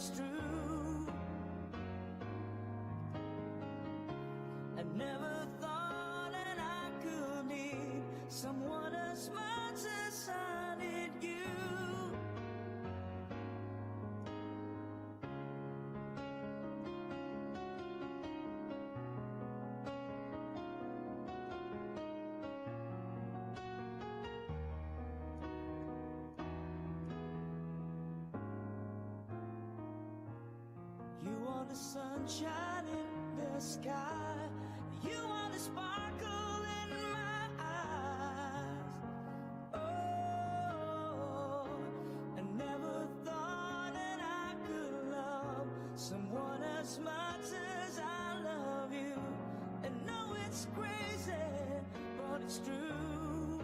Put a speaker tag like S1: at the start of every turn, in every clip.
S1: it's true. I never thought that I could need someone as much as I need you. You are the sunshine in the sky. You are the sparkle in my eyes. Oh, I never thought that I could love someone as much as I love you. And no, it's crazy, but it's true.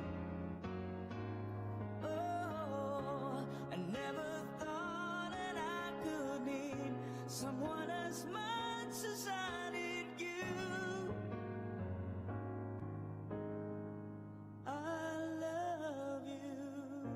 S1: Oh, I never thought that I could need someone as much as I need you. I love you.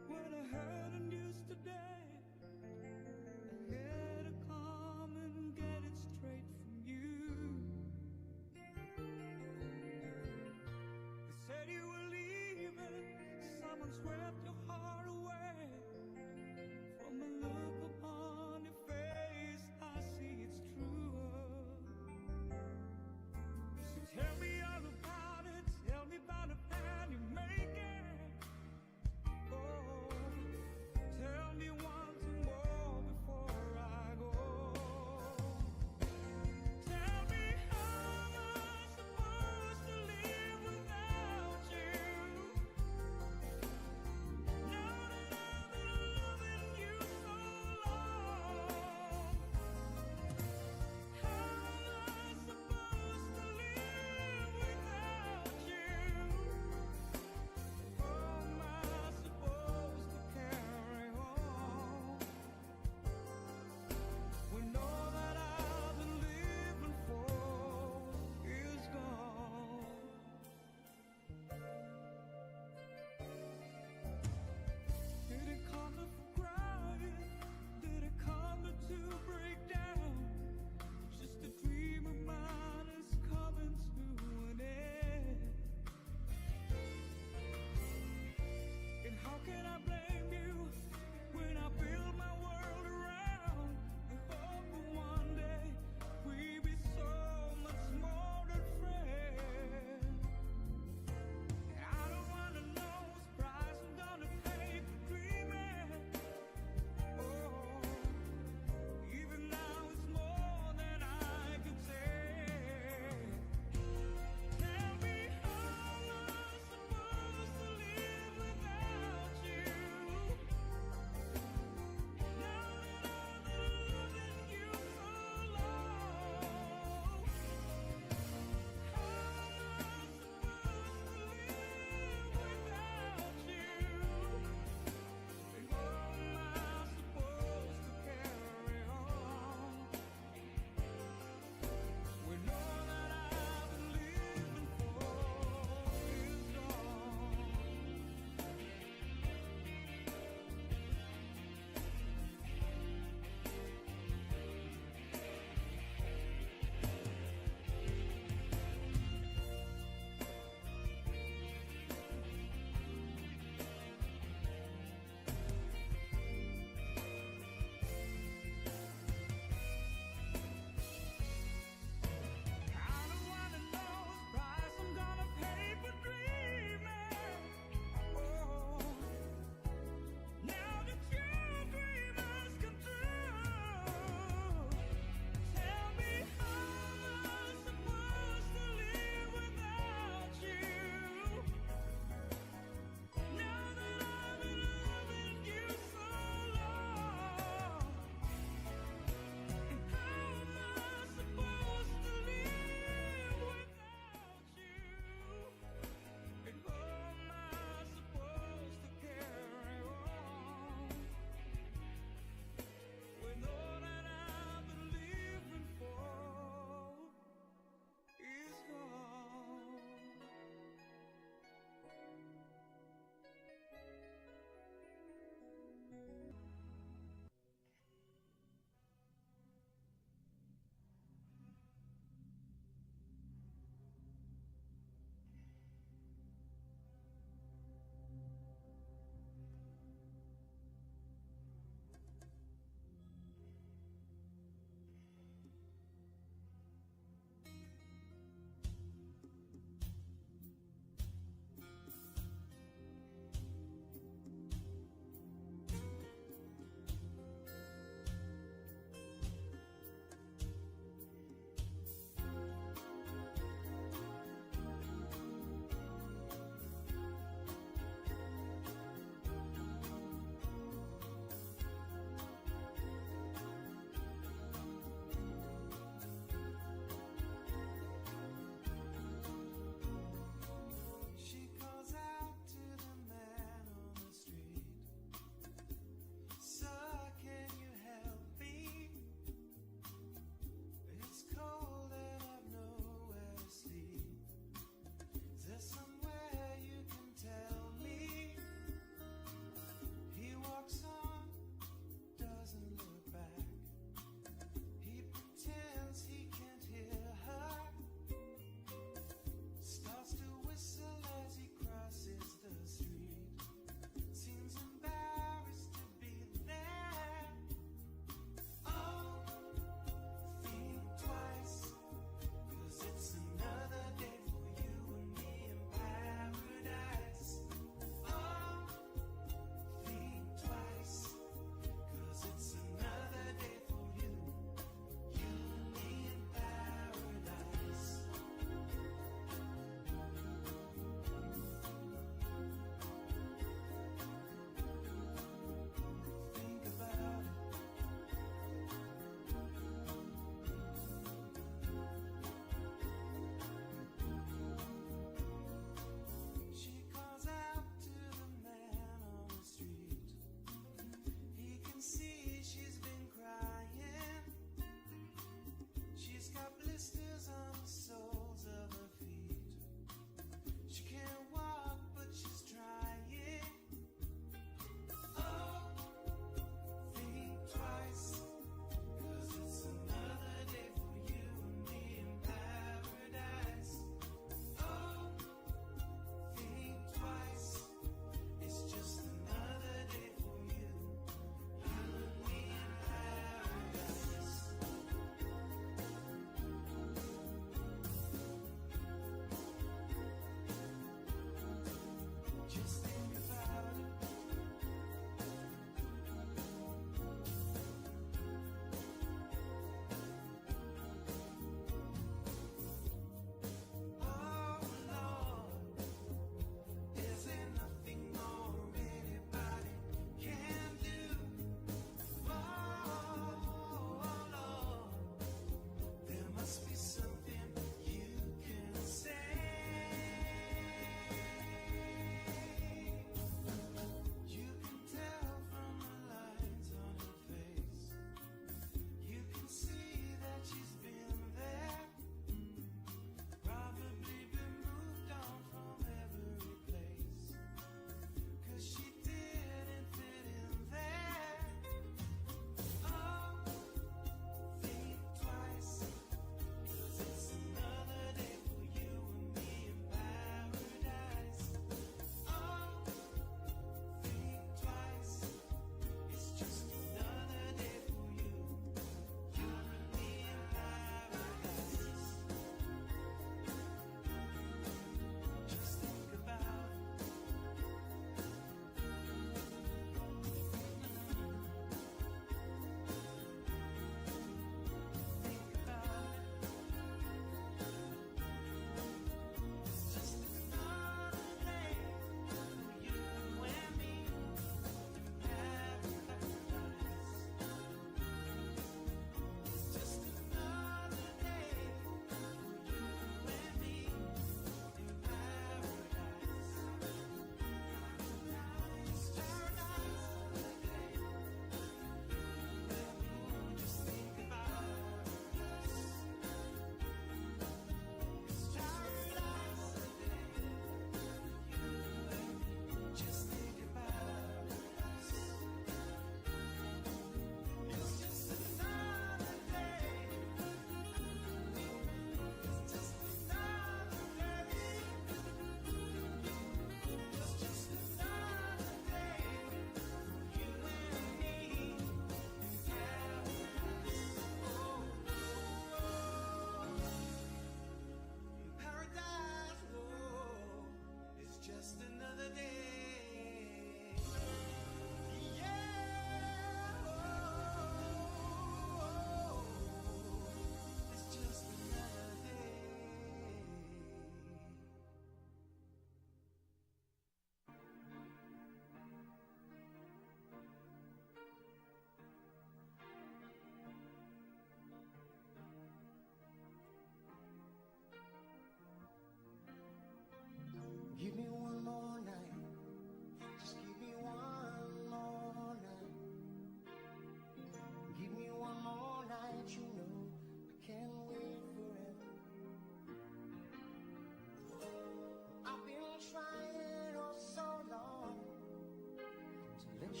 S1: let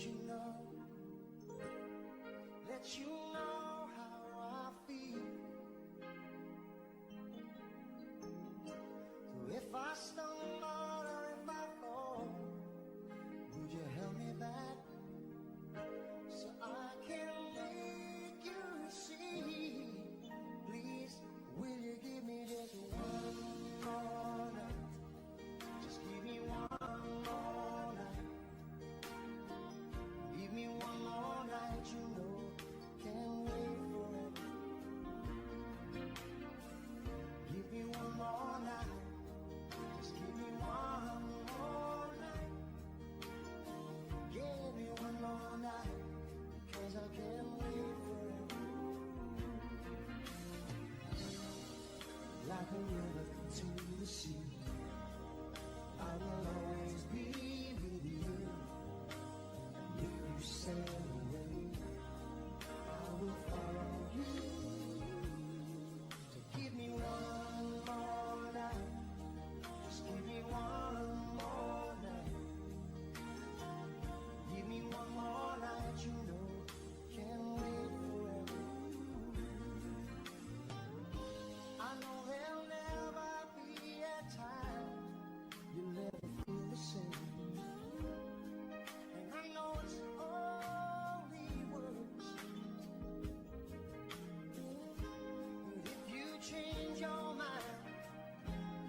S1: you know how I feel. So if I stumble or if I fall, would you help me back so I can make you see? Please, will you give me just one more night? Just give me one more night. Give me one more night, you know, can't wait forever. Give me one more night. Just give me one more night. Give me one more night, 'cause I can't wait forever. Like a river to the sea, I will always be with you. And if you sail away, I will follow you. So give me one more night. Just give me one more night. Give me one more night, you know, can't wait forever. I know there'll never be a time you'll never feel the same. And I know it's only words. But if you change your mind,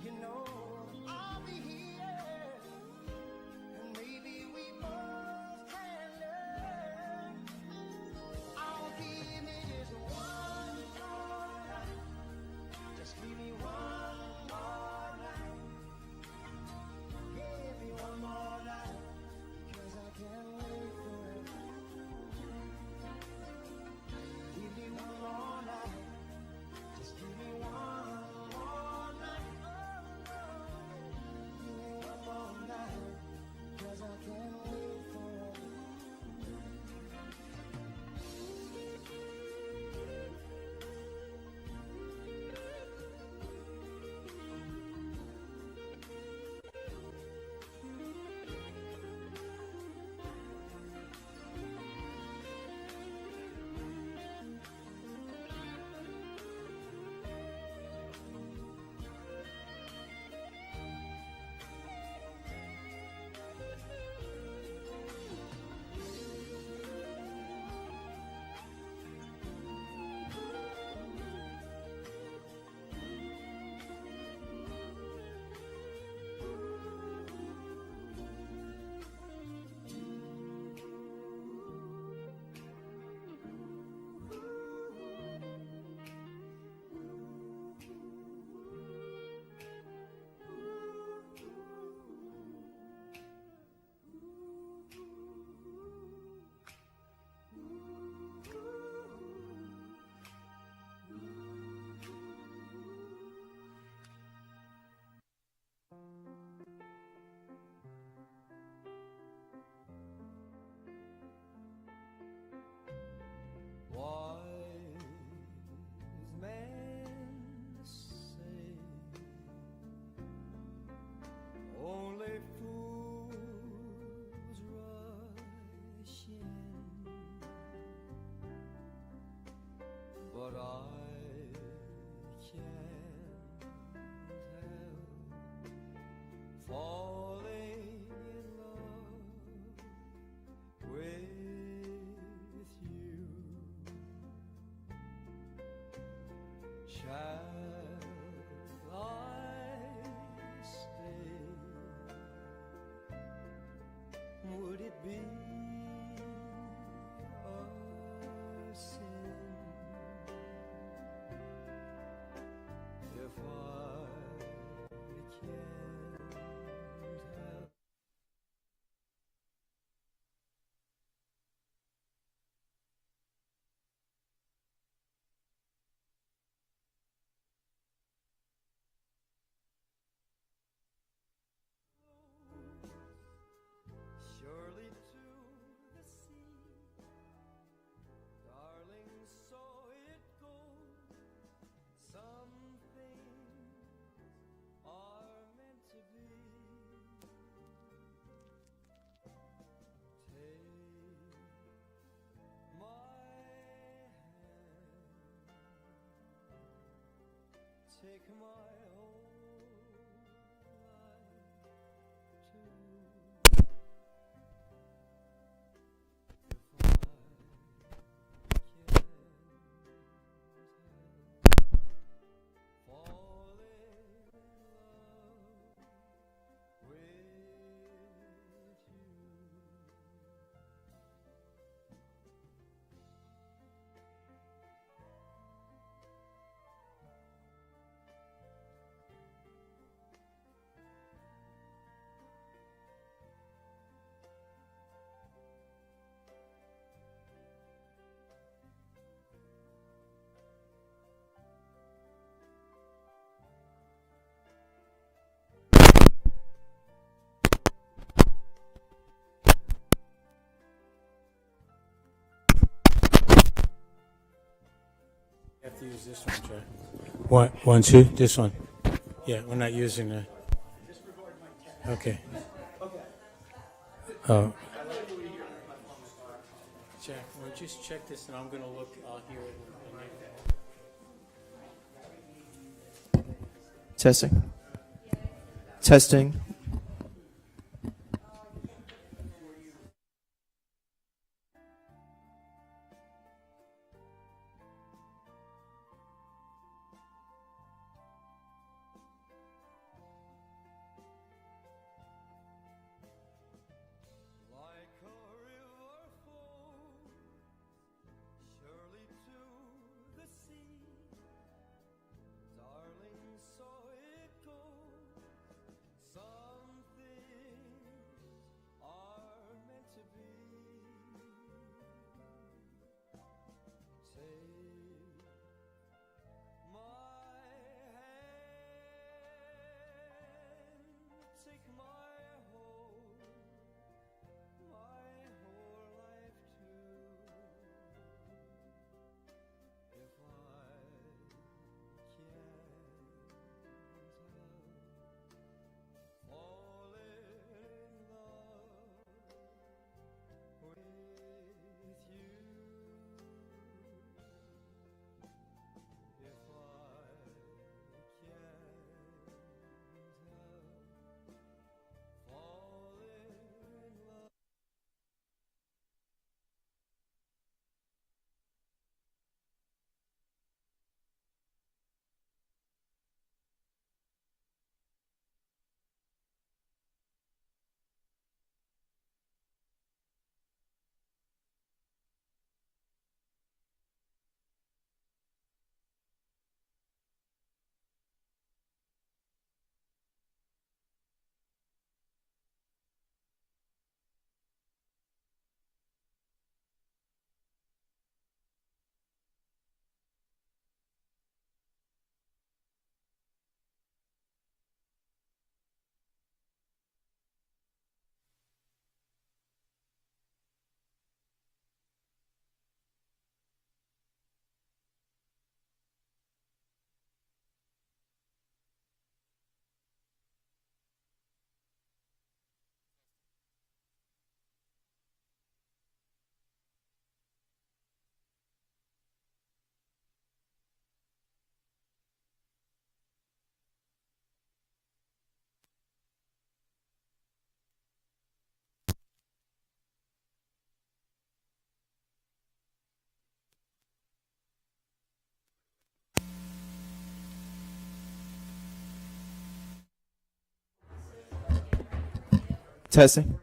S1: you know I'll be here. And maybe we both can learn. I'll give me just one more night. Just give me one more night. Give me one more night, 'cause I can't wait forever. Give me one more night. Just give me one more night. Give me one more night, 'cause I can't wait forever. Wise men say only fools rush in, but I can't help falling in love with you. Shall I stay? Would it be a sin if I can't help? Surely to take my whole life too. If I can't fall in love with you.
S2: You have to use this one, Joe. One, two, this one. Yeah, we're not using the. Okay. Oh. Jack, well, just check this, and I'm gonna look. I'll hear it.
S1: Testing. Testing. Like a river flows surely to the sea, darling, so it goes. Some things are meant to be. Take my hand, take my whole life too. If I can't fall in love with you. If I can't fall in love. Testing.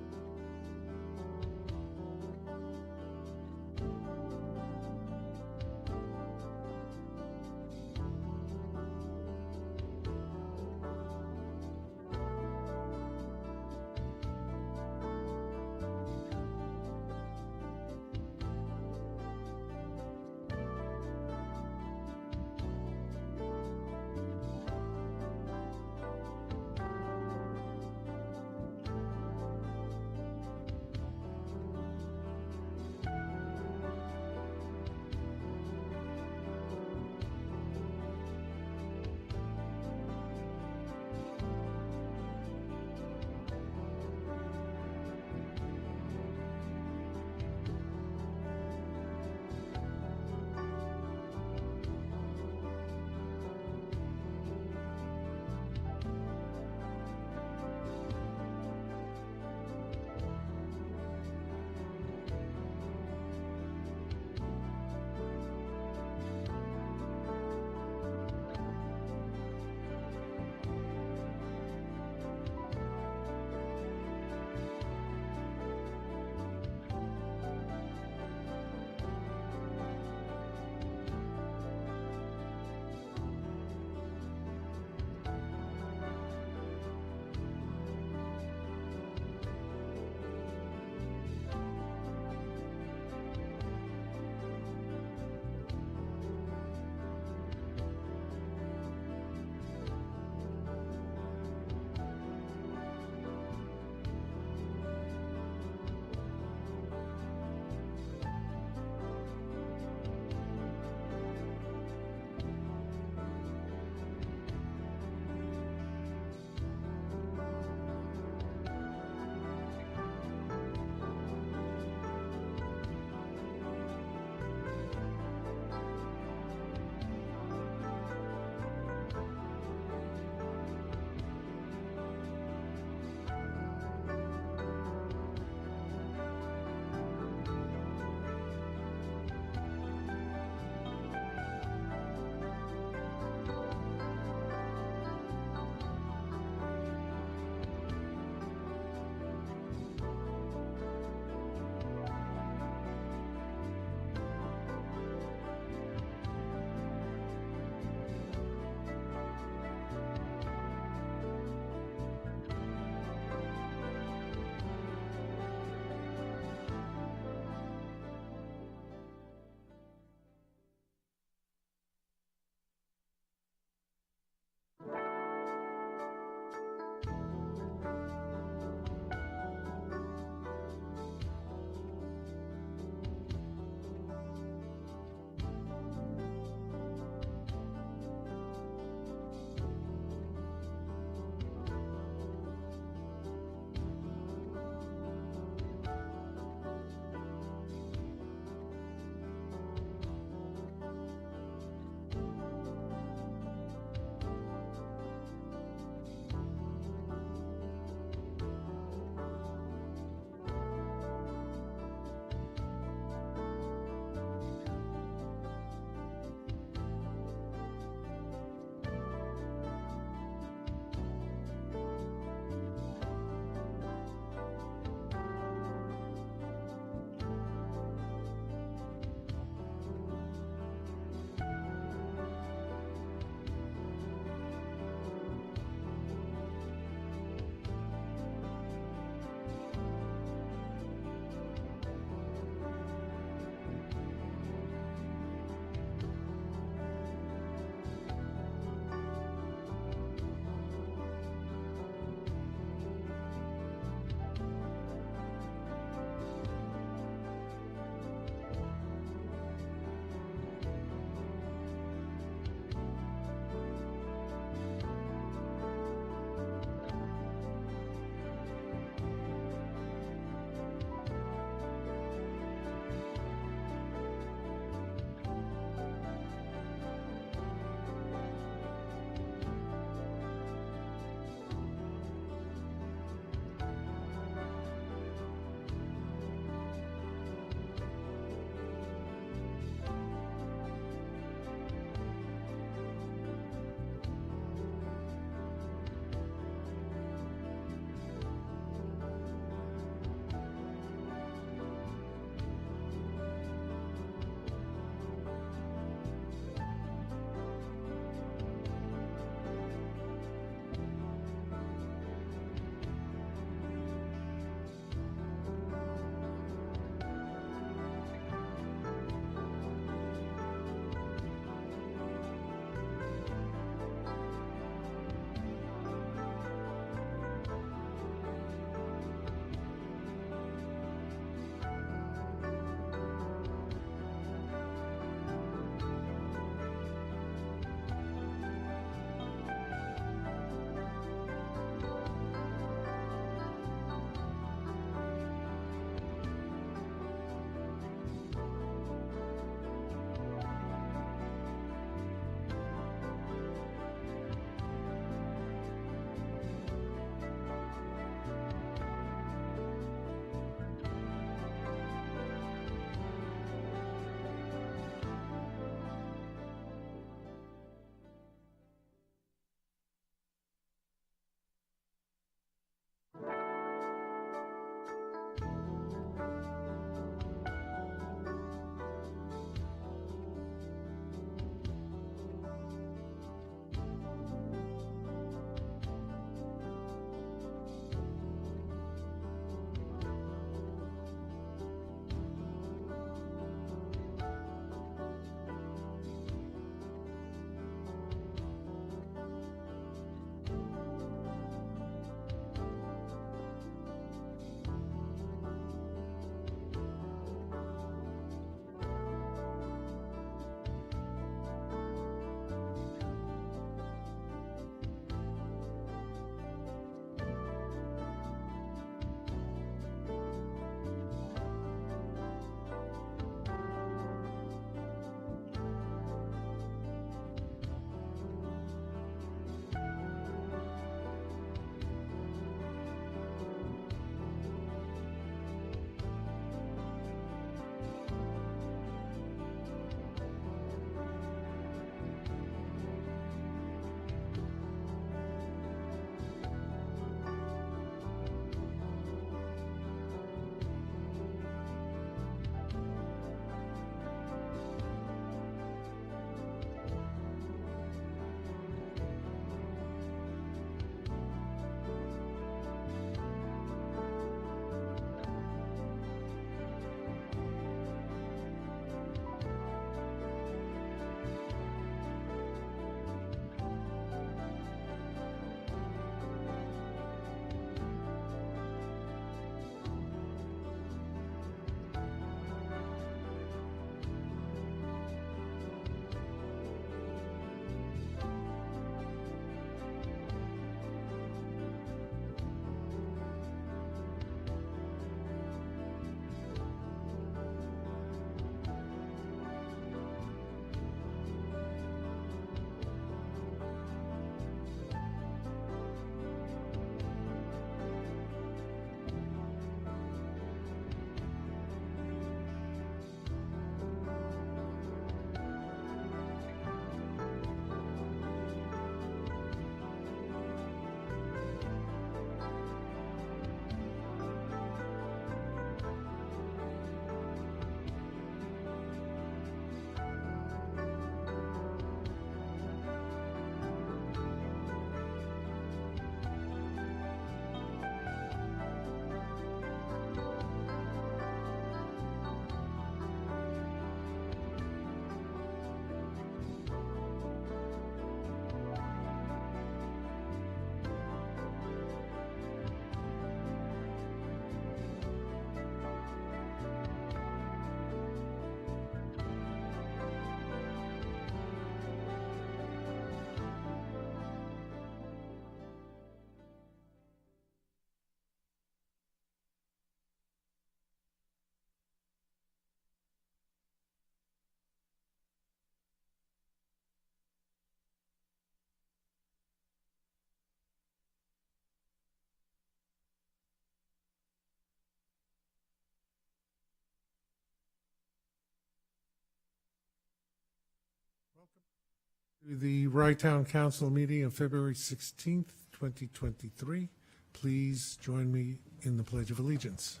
S3: To the Rye Town Council meeting of February 16th, 2023. Please join me in the Pledge of Allegiance.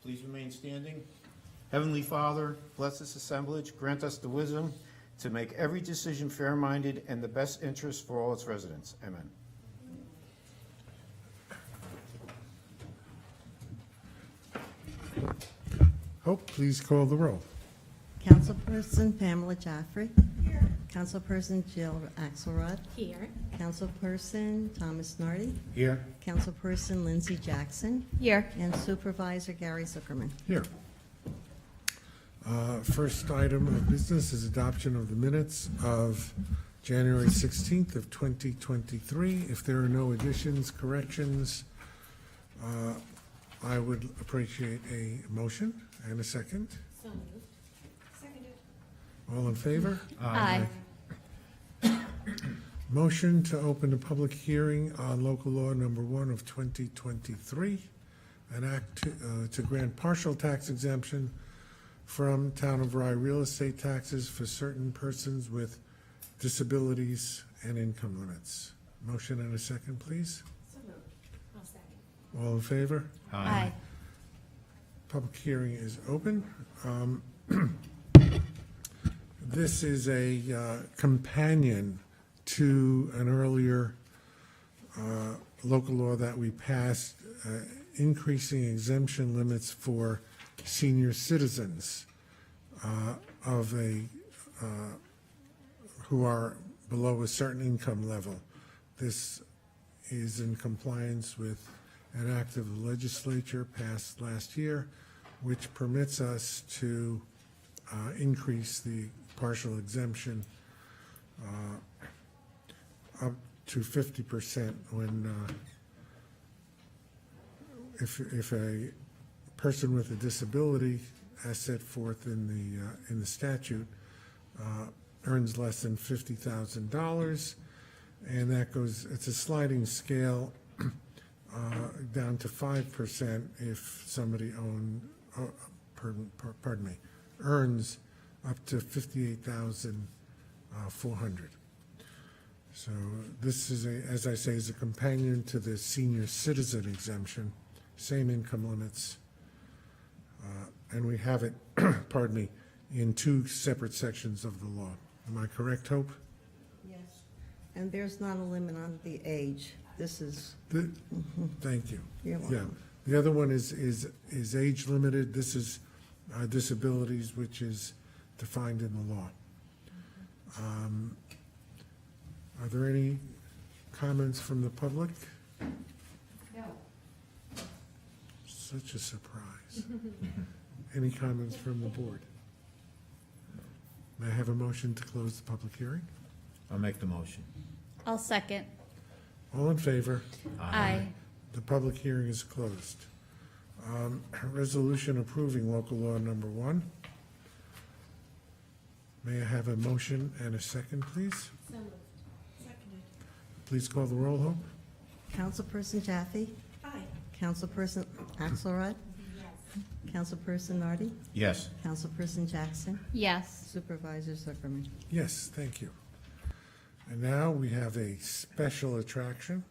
S4: Please remain standing. Heavenly Father, bless this assemblage, grant us the wisdom to make every decision fair-minded and the best interest for all its residents. Amen.
S3: Hope, please call the roll.
S5: Councilperson Pamela Jaffrey. Here. Councilperson Jill Axelrod.
S6: Here.
S5: Councilperson Thomas Nardi.
S4: Here.
S5: Councilperson Lindsay Jackson.
S6: Here.
S5: And Supervisor Gary Zuckerman.
S3: Here. First item of business is adoption of the minutes of January 16th of 2023. If there are no additions, corrections, I would appreciate a motion and a second.
S6: So moved. Seconded.
S3: All in favor?
S6: Aye.
S3: Motion to open a public hearing on local law number 1 of 2023, an act to grant partial tax exemption from Town of Rye real estate taxes for certain persons with disabilities and income limits. Motion and a second, please.
S6: So moved. I'll second.
S3: All in favor?
S6: Aye.
S3: Public hearing is open. This is a companion to an earlier local law that we passed, increasing exemption limits for senior citizens who are below a certain income level. This is in compliance with an act of the legislature passed last year, which permits us to increase the partial exemption up to 50% when if a person with a disability, as set forth in the statute, earns less than $50,000, and that goes. It's a sliding scale down to 5% if somebody earns up to $58,400. So this is as I say, is a companion to the senior citizen exemption, same income limits. And we have it, pardon me, in 2 separate sections of the law. Am I correct, Hope?
S5: Yes. And there's not a limit on the age. This is,
S3: Thank you.
S5: You're
S3: Yeah,
S5: welcome.
S3: the other one is age limited. This is disabilities, which is defined in the law. Are there any comments from the public?
S6: No.
S3: Such a surprise. Any comments from the board? May I have a motion to close the public hearing?
S4: I'll make the motion.
S6: I'll second.
S3: All in favor?
S6: Aye.
S3: The public hearing is closed. Resolution approving local law number 1. May I have a motion and a second, please?
S6: So moved. Seconded.
S3: Please call the roll, Hope.
S5: Councilperson Jaffe.
S6: Aye.
S5: Councilperson Axelrod.
S6: Yes.
S5: Councilperson Nardi.
S4: Yes.
S5: Councilperson Jackson.
S6: Yes.
S5: Supervisor Zuckerman.
S3: Yes, thank you. And now we have a special attraction.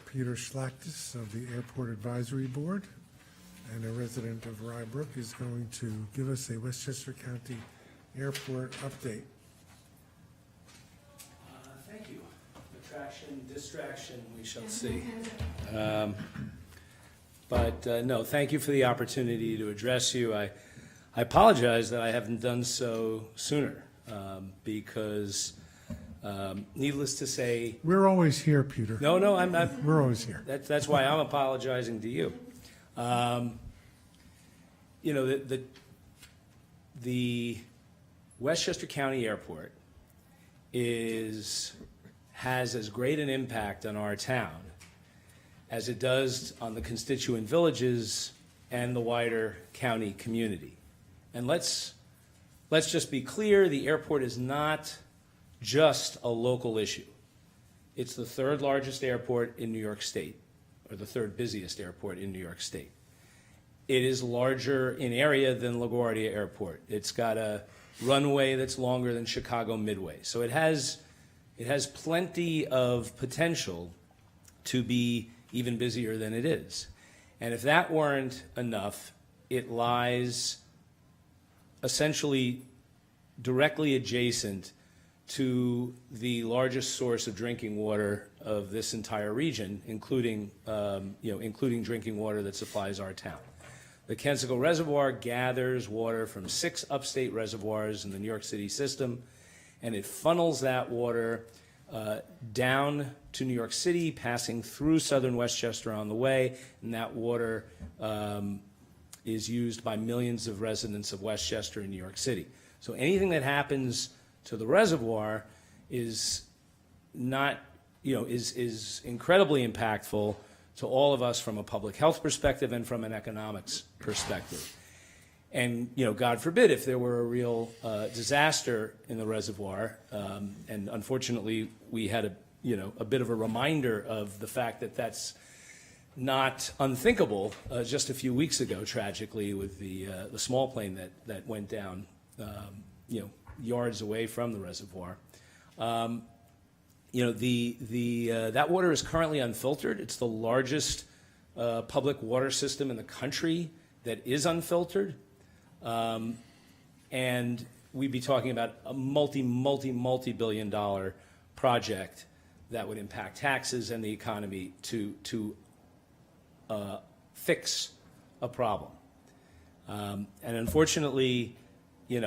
S3: Peter Schlachtis of the Airport Advisory Board and a resident of Rye Brook is going to give us a Westchester County Airport update.
S7: Thank you. Attraction, distraction, we shall see. No, thank you for the opportunity to address you. I apologize that I haven't done so sooner, because needless to say,
S3: We're always here, Peter.
S7: no,
S3: We're always here.
S7: that's why I'm apologizing to you. You know, the Westchester County Airport has as great an impact on our town as it does on the constituent villages and the wider county community. And let's let's just be clear, the airport is not just a local issue. It's the third largest airport in New York State, or the third busiest airport in New York State. It is larger in area than LaGuardia Airport. It's got a runway that's longer than Chicago Midway. So it has plenty of potential to be even busier than it is. And if that weren't enough, it lies essentially directly adjacent to the largest source of drinking water of this entire region, including drinking water that supplies our town. The Kensico Reservoir gathers water from 6 upstate reservoirs in the New York City system, and it funnels that water down to New York City, passing through southern Westchester on the way, and that water is used by millions of residents of Westchester in New York City. So anything that happens to the reservoir is not, is incredibly impactful to all of us from a public health perspective and from an economics perspective. And, God forbid if there were a real disaster in the reservoir, and unfortunately we had a bit of a reminder of the fact that that's not unthinkable just a few weeks ago, tragically, with the small plane that went down, yards away from the reservoir. That water is currently unfiltered. It's the largest public water system in the country that is unfiltered. And we'd be talking about a multi-billion dollar project that would impact taxes and the economy to fix a problem. And unfortunately,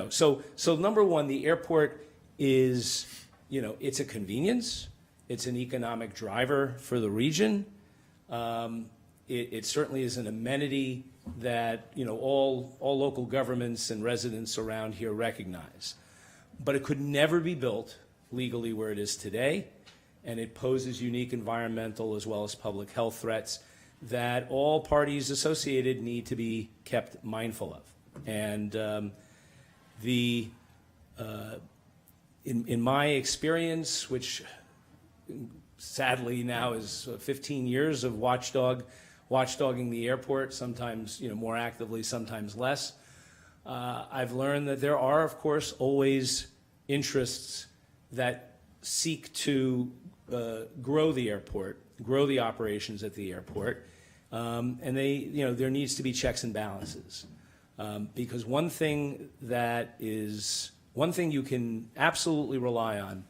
S7: so number one, the airport is, it's a convenience. It's an economic driver for the region. It certainly is an amenity that, all local governments and residents around here recognize. But it could never be built legally where it is today, and it poses unique environmental as well as public health threats that all parties associated need to be kept mindful of. And in my experience, which sadly now is 15 years of watchdogging the airport, sometimes more actively, sometimes less, I've learned that there are, of course, always interests that seek to grow the airport, grow the operations at the airport, and there needs to be checks and balances. Because one thing you can absolutely rely on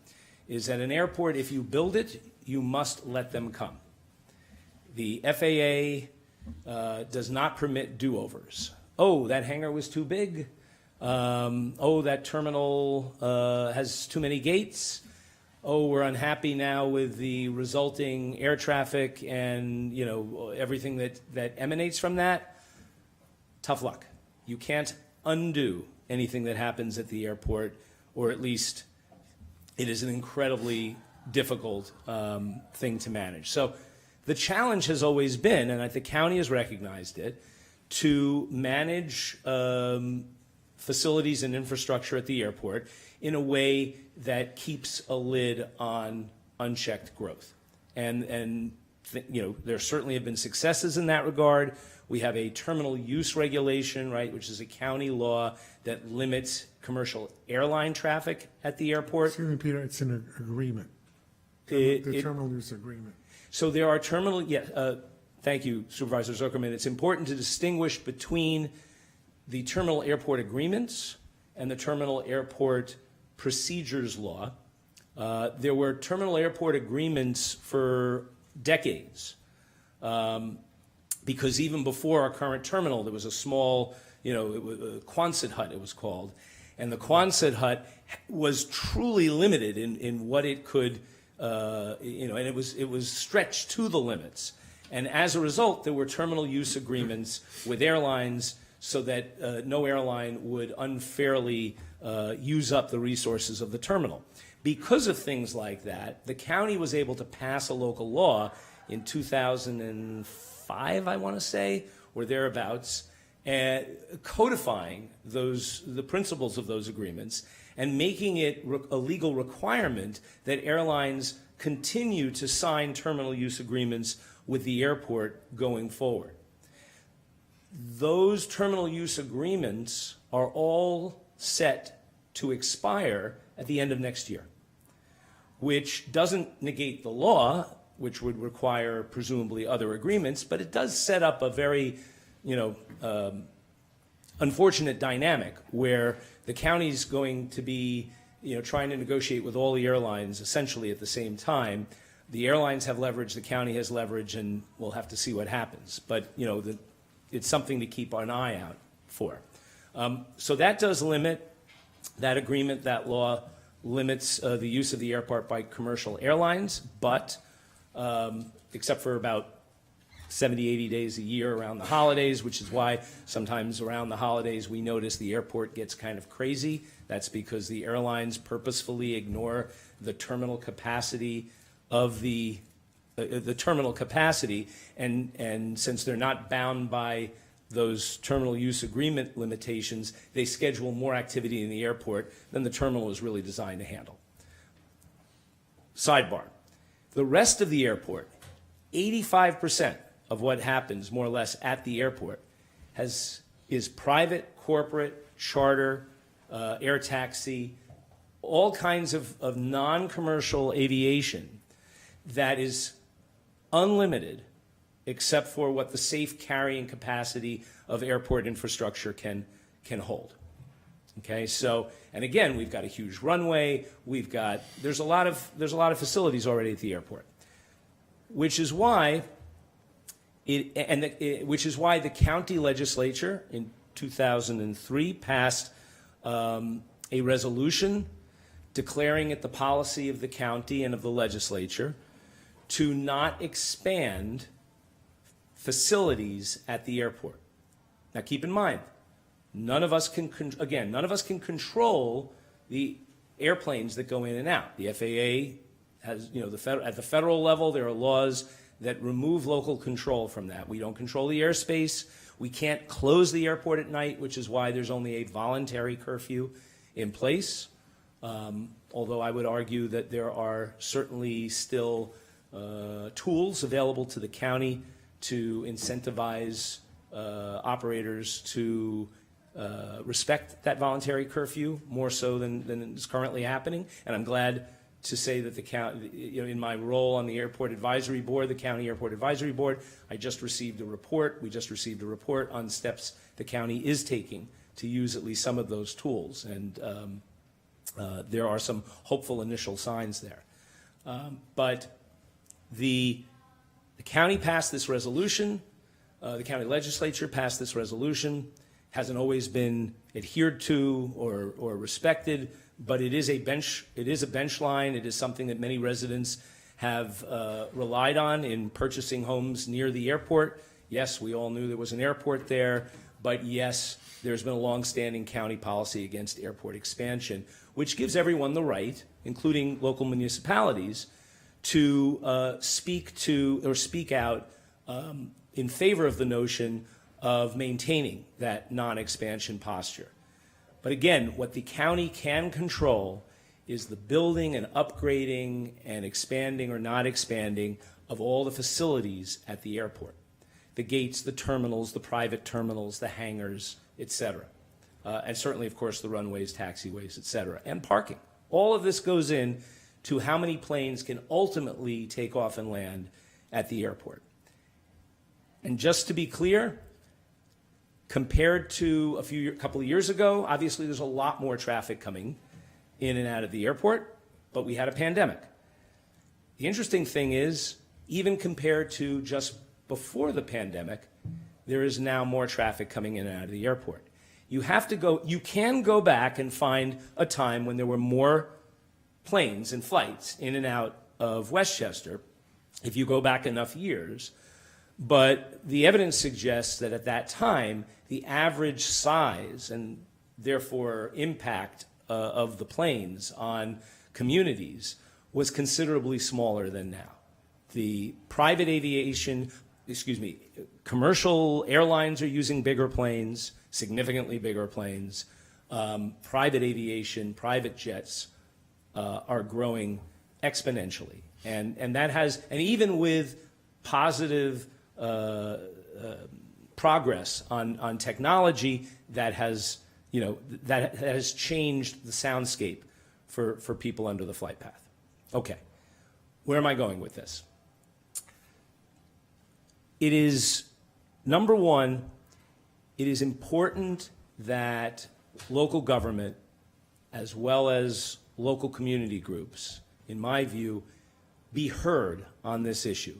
S7: is that an airport, if you build it, you must let them come. The FAA does not permit do-overs. Oh, that hangar was too big. Oh, that terminal has too many gates. Oh, we're unhappy now with the resulting air traffic and everything that emanates from that. Tough luck. You can't undo anything that happens at the airport, or at least it is an incredibly difficult thing to manage. So the challenge has always been, and the county has recognized it, to manage facilities and infrastructure at the airport in a way that keeps a lid on unchecked growth. And there certainly have been successes in that regard. We have a terminal use regulation, right, which is a county law that limits commercial airline traffic at the airport.
S3: Excuse me, Peter, it's an agreement. The terminal use agreement.
S7: So there are thank you, Supervisor Zuckerman. It's important to distinguish between the terminal airport agreements and the terminal airport procedures law. There were terminal airport agreements for decades. Because even before our current terminal, there was a small, Quonset hut, it was called. And the Quonset hut was truly limited in what it could, and it was stretched to the limits. And as a result, there were terminal use agreements with airlines so that no airline would unfairly use up the resources of the terminal. Because of things like that, the county was able to pass a local law in 2005, I want to say, or thereabouts, and codifying the principles of those agreements and making it a legal requirement that airlines continue to sign terminal use agreements with the airport going forward. Those terminal use agreements are all set to expire at the end of next year, which doesn't negate the law, which would require presumably other agreements, but it does set up a very, unfortunate dynamic where the county's going to be, trying to negotiate with all the airlines essentially at the same time. The airlines have leverage, the county has leverage, and we'll have to see what happens. But, it's something to keep an eye out for. So that does limit, that agreement, that law limits the use of the airport by commercial airlines, but except for about 70, 80 days a year around the holidays, which is why sometimes around the holidays we notice the airport gets kind of crazy. That's because the airlines purposefully ignore the terminal capacity of the terminal capacity, and since they're not bound by those terminal use agreement limitations, they schedule more activity in the airport than the terminal is really designed to handle. Sidebar. The rest of the airport, 85% of what happens more or less at the airport is private, corporate, charter, air taxi, all kinds of non-commercial aviation that is unlimited except for what the safe carrying capacity of airport infrastructure can hold. Okay, so, and again, we've got a huge runway, there's a lot of facilities already at the airport, which is why the county legislature in 2003 passed a resolution declaring it the policy of the county and of the legislature to not expand facilities at the airport. Now keep in mind, none of us can control the airplanes that go in and out. The FAA has, at the federal level, there are laws that remove local control from that. We don't control the airspace. We can't close the airport at night, which is why there's only a voluntary curfew in place. Although I would argue that there are certainly still tools available to the county to incentivize operators to respect that voluntary curfew more so than is currently happening. And I'm glad to say that the county, in my role on the Airport Advisory Board, the County Airport Advisory Board, we just received a report on steps the county is taking to use at least some of those tools. And there are some hopeful initial signs there. But the county passed this resolution, the county legislature passed this resolution, hasn't always been adhered to or respected, but it is a bench line. It is something that many residents have relied on in purchasing homes near the airport. Yes, we all knew there was an airport there, but yes, there's been a longstanding county policy against airport expansion, which gives everyone the right, including local municipalities, to speak out in favor of the notion of maintaining that non-expansion posture. But again, what the county can control is the building and upgrading and expanding or not expanding of all the facilities at the airport. The gates, the terminals, the private terminals, the hangars, et cetera. And certainly, of course, the runways, taxiways, et cetera, and parking. All of this goes in to how many planes can ultimately take off and land at the airport. And just to be clear, compared to a couple of years ago, obviously there's a lot more traffic coming in and out of the airport, but we had a pandemic. The interesting thing is, even compared to just before the pandemic, there is now more traffic coming in and out of the airport. You can go back and find a time when there were more planes and flights in and out of Westchester, if you go back enough years. But the evidence suggests that at that time, the average size and therefore impact of the planes on communities was considerably smaller than now. The private aviation, Commercial airlines are using bigger planes, significantly bigger planes. Private aviation, private jets are growing exponentially. And that has, and even with positive progress on technology, that has, that has changed the soundscape for people under the flight path. Okay, where am I going with this? It is, number one, it is important that local government, as well as local community groups, in my view, be heard on this issue.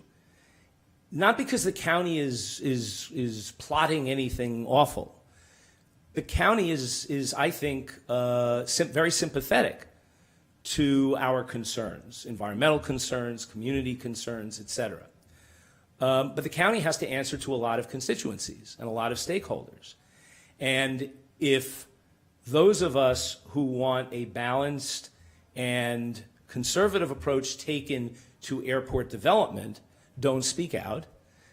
S7: Not because the county is plotting anything awful. The county is I think, very sympathetic to our concerns, environmental concerns, community concerns, et cetera. But the county has to answer to a lot of constituencies and a lot of stakeholders. And if those of us who want a balanced and conservative approach taken to airport development don't speak out,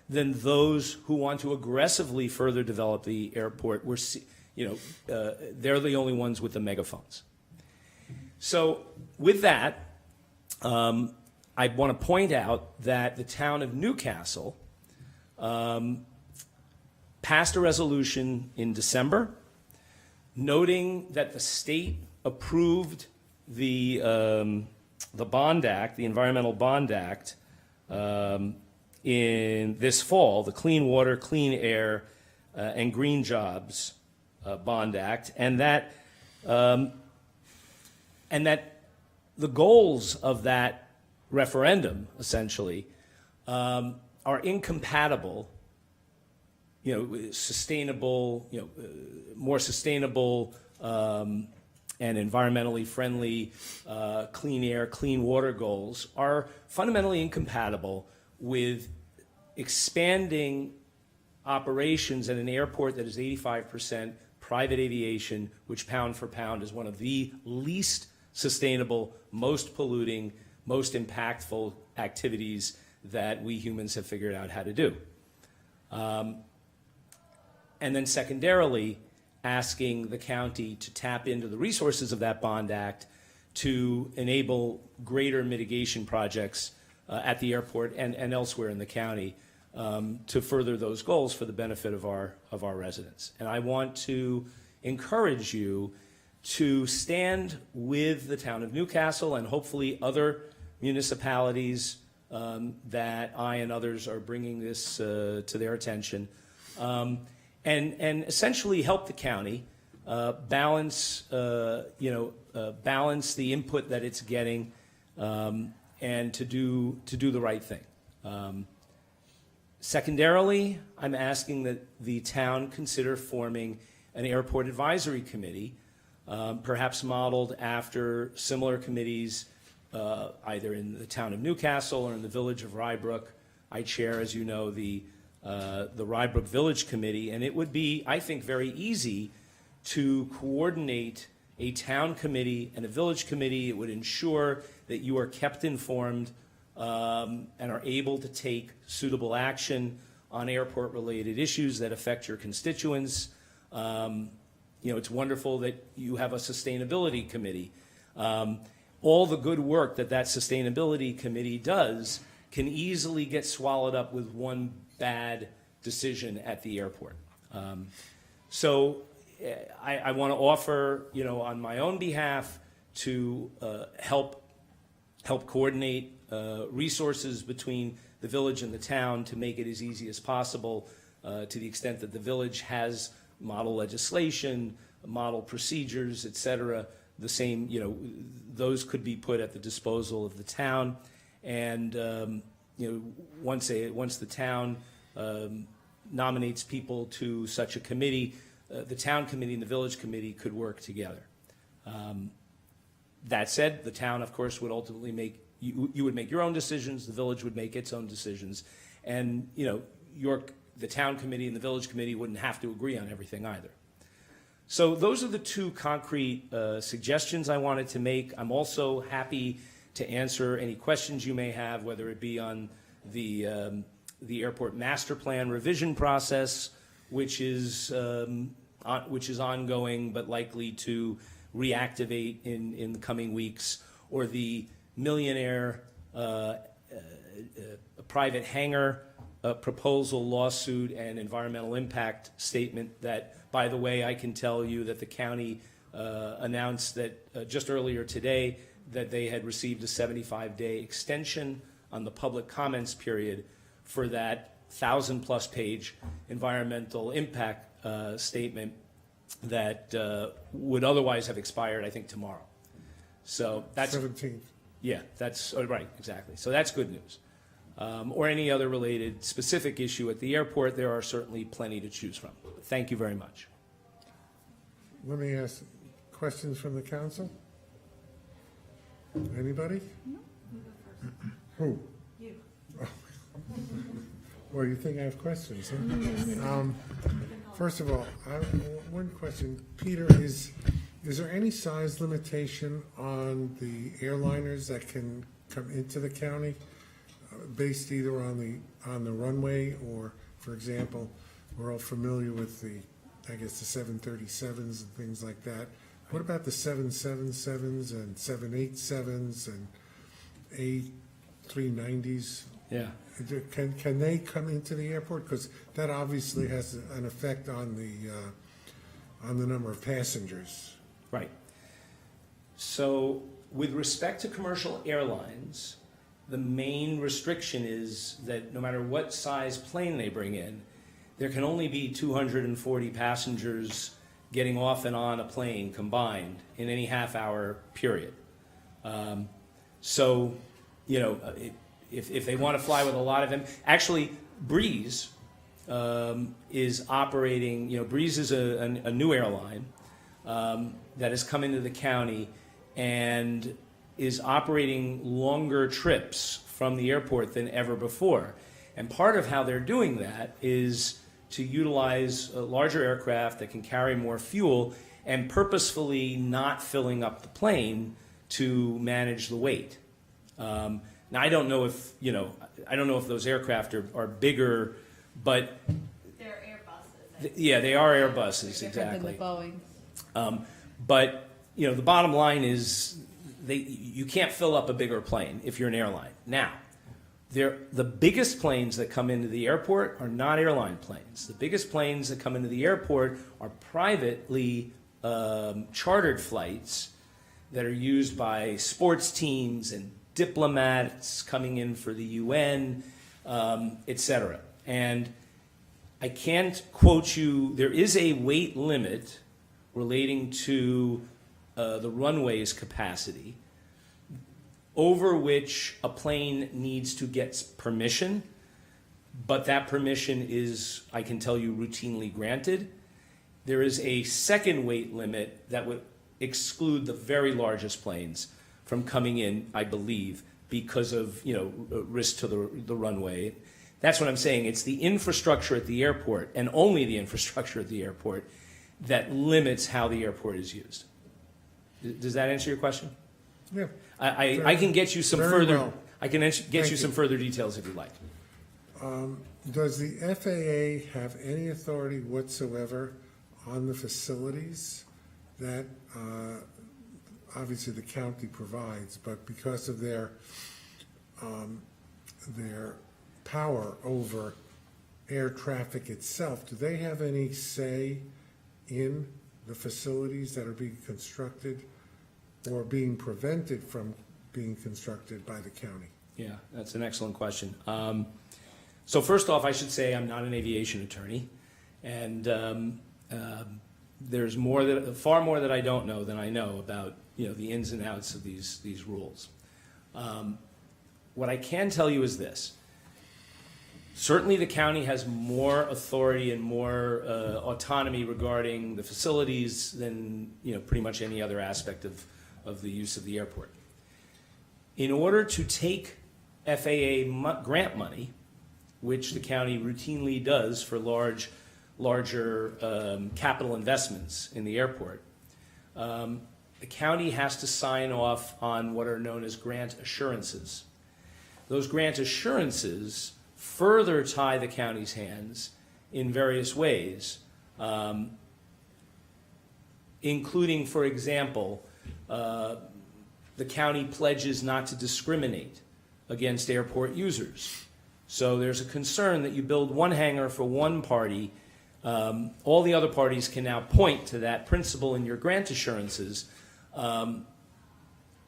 S7: then those who want to aggressively further develop the airport, they're the only ones with the megaphones. So with that, I want to point out that the town of Newcastle passed a resolution in December noting that the state approved the Bond Act, the Environmental Bond Act, in this fall, the Clean Water, Clean Air, and Green Jobs Bond Act, and that the goals of that referendum, essentially, are incompatible, sustainable, more sustainable and environmentally friendly clean air, clean water goals are fundamentally incompatible with expanding operations at an airport that is 85% private aviation, which pound for pound is one of the least sustainable, most polluting, most impactful activities that we humans have figured out how to do. And then secondarily, asking the county to tap into the resources of that Bond Act to enable greater mitigation projects at the airport and elsewhere in the county to further those goals for the benefit of our residents. And I want to encourage you to stand with the town of Newcastle and hopefully other municipalities that I and others are bringing this to their attention, and essentially help the county balance, balance the input that it's getting, and to do the right thing. Secondarily, I'm asking that the town consider forming an airport advisory committee, perhaps modeled after similar committees either in the town of Newcastle or in the village of Rybrook. I chair, as you know, the Rybrook Village Committee, and it would be, I think, very easy to coordinate a town committee and a village committee. It would ensure that you are kept informed and are able to take suitable action on airport-related issues that affect your constituents. It's wonderful that you have a sustainability committee. All the good work that sustainability committee does can easily get swallowed up with one bad decision at the airport. So I want to offer, on my own behalf, to help coordinate resources between the village and the town to make it as easy as possible, to the extent that the village has model legislation, model procedures, et cetera. The same, those could be put at the disposal of the town. And, once the town nominates people to such a committee, the town committee and the village committee could work together. That said, the town, of course, would ultimately you would make your own decisions, the village would make its own decisions, and, the town committee and the village committee wouldn't have to agree on everything either. So those are the two concrete suggestions I wanted to make. I'm also happy to answer any questions you may have, whether it be on the the airport master plan revision process, which is ongoing but likely to reactivate in the coming weeks, or the millionaire private hangar proposal, lawsuit, and environmental impact statement that, by the way, I can tell you that the county announced that just earlier today that they had received a 75-day extension on the public comments period for that 1,000-plus page environmental impact statement that would otherwise have expired, I think, tomorrow. So that's
S3: 17th.
S7: yeah, that's right, exactly. So that's good news. Or any other related specific issue at the airport, there are certainly plenty to choose from. Thank you very much.
S3: Let me ask questions from the council. Anybody? Who?
S6: You.
S3: Well, you think I have questions, huh? First of all, one question. Peter, is there any size limitation on the airliners that can come into the county, based either on the runway or, for example, we're all familiar with the 737s and things like that. What about the 777s and 787s and A390s?
S7: Yeah.
S3: Can they come into the airport? Because that obviously has an effect on the number of passengers.
S7: Right. So with respect to commercial airlines, the main restriction is that no matter what size plane they bring in, there can only be 240 passengers getting off and on a plane combined in any half-hour period. So, you know, if they want to fly with a lot of them, actually, Breeze is operating. You know, Breeze is a new airline that has come into the county and is operating longer trips from the airport than ever before. And part of how they're doing that is to utilize larger aircraft that can carry more fuel and purposefully not filling up the plane to manage the weight. Now, I don't know if those aircraft are bigger, but
S6: They're Airbuses.
S7: yeah, they are Airbuses,
S6: They're different
S7: exactly.
S6: than the Boeings.
S7: But you know, the bottom line is you can't fill up a bigger plane if you're an airline. Now, the biggest planes that come into the airport are not airline planes. The biggest planes that come into the airport are privately chartered flights that are used by sports teams and diplomats coming in for the UN, et cetera. And I can't quote you, there is a weight limit relating to the runway's capacity, over which a plane needs to get permission, but that permission is, I can tell you, routinely granted. There is a second weight limit that would exclude the very largest planes from coming in, I believe, because of, you know, risk to the runway. That's what I'm saying. It's the infrastructure at the airport, and only the infrastructure at the airport, that limits how the airport is used. Does that answer your question?
S3: Yeah.
S7: I can get you some
S3: Very
S7: further.
S3: well.
S7: I can get
S3: Thank
S7: you
S3: you.
S7: some further details if you'd like.
S3: Does the FAA have any authority whatsoever on the facilities that obviously the county provides, but because of their power over air traffic itself, do they have any say in the facilities that are being constructed or being prevented from being constructed by the county?
S7: Yeah, that's an excellent question. So first off, I should say I'm not an aviation attorney, and there's far more that I don't know than I know about, you know, the ins and outs of these rules. What I can tell you is this. Certainly the county has more authority and more autonomy regarding the facilities than, you know, pretty much any other aspect of the use of the airport. In order to take FAA grant money, which the county routinely does for larger capital investments in the airport, the county has to sign off on what are known as grant assurances. Those grant assurances further tie the county's hands in various ways, including, for example, the county pledges not to discriminate against airport users. So there's a concern that you build one hangar for one party, all the other parties can now point to that principle in your grant assurances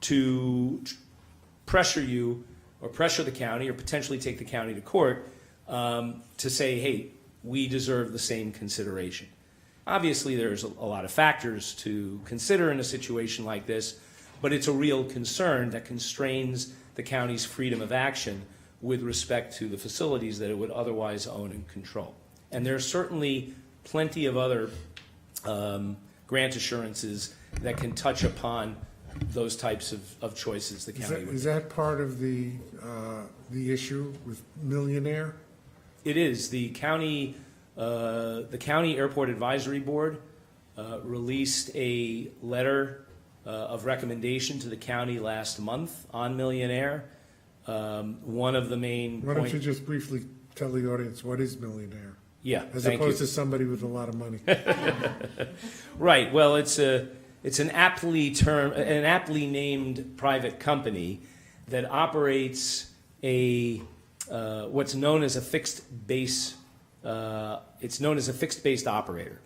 S7: to pressure you or pressure the county or potentially take the county to court to say, hey, we deserve the same consideration. Obviously, there's a lot of factors to consider in a situation like this, but it's a real concern that constrains the county's freedom of action with respect to the facilities that it would otherwise own and control. And there's certainly plenty of other grant assurances that can touch upon those types of choices the county would.
S3: Is that part of the issue with Millionaire?
S7: It is. The county Airport Advisory Board released a letter of recommendation to the county last month on Millionaire. One of the main
S3: Why don't you just briefly tell the audience what is Millionaire?
S7: Yeah,
S3: As
S7: thank
S3: opposed
S7: you.
S3: to somebody with a lot of money.
S7: Right. Well, it's an aptly named private company that operates what's known as a fixed base. It's known as a fixed based operator,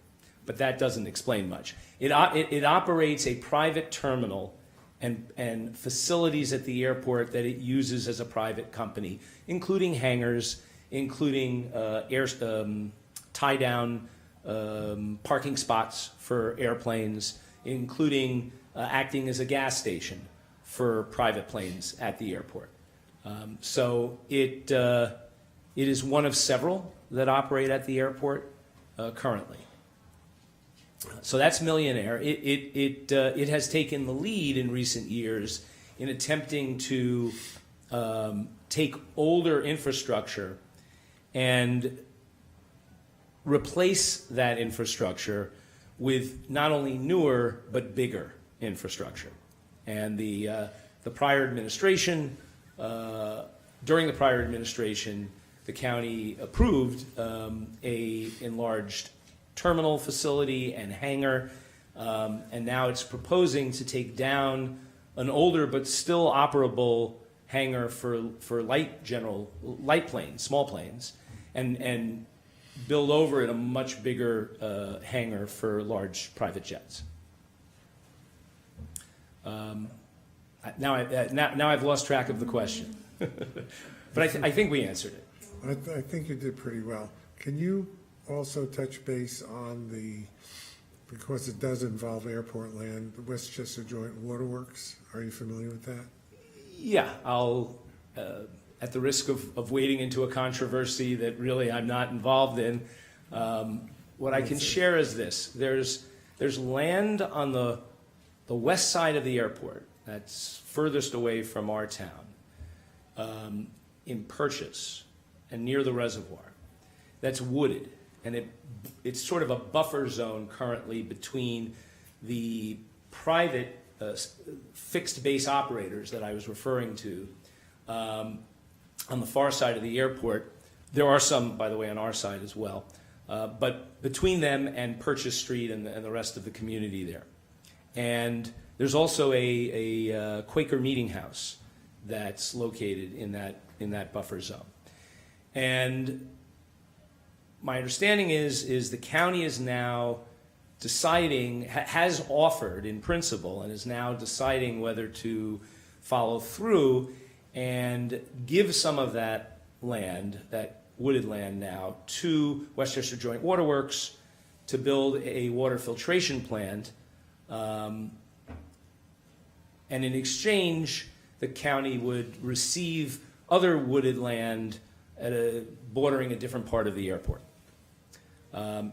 S7: but that doesn't explain much. It operates a private terminal and facilities at the airport that it uses as a private company, including hangars, including tie-down parking spots for airplanes, including acting as a gas station for private planes at the airport. So it is one of several that operate at the airport currently. So that's Millionaire. It has taken the lead in recent years in attempting to take older infrastructure and replace that infrastructure with not only newer but bigger infrastructure. And the prior administration, during the prior administration, the county approved a enlarged terminal facility and hangar, and now it's proposing to take down an older but still operable hangar for light planes, small planes, and build over it a much bigger hangar for large private jets. Now I've lost track of the question, but I think we answered it.
S3: I think you did pretty well. Can you also touch base on because it does involve airport land, the Westchester Joint Waterworks? Are you familiar with that?
S7: Yeah, I'll, at the risk of wading into a controversy that really I'm not involved in, what I can share is this. There's land on the west side of the airport that's furthest away from our town, in Purchase and near the reservoir, that's wooded. And it's sort of a buffer zone currently between the private fixed base operators that I was referring to on the far side of the airport. There are some, by the way, on our side as well. But between them and Purchase Street and the rest of the community there. And there's also a Quaker Meeting House that's located in that buffer zone. And my understanding is the county is now deciding, has offered in principle, and is now deciding whether to follow through and give some of that land, that wooded land now, to Westchester Joint Waterworks to build a water filtration plant. And in exchange, the county would receive other wooded land bordering a different part of the airport. I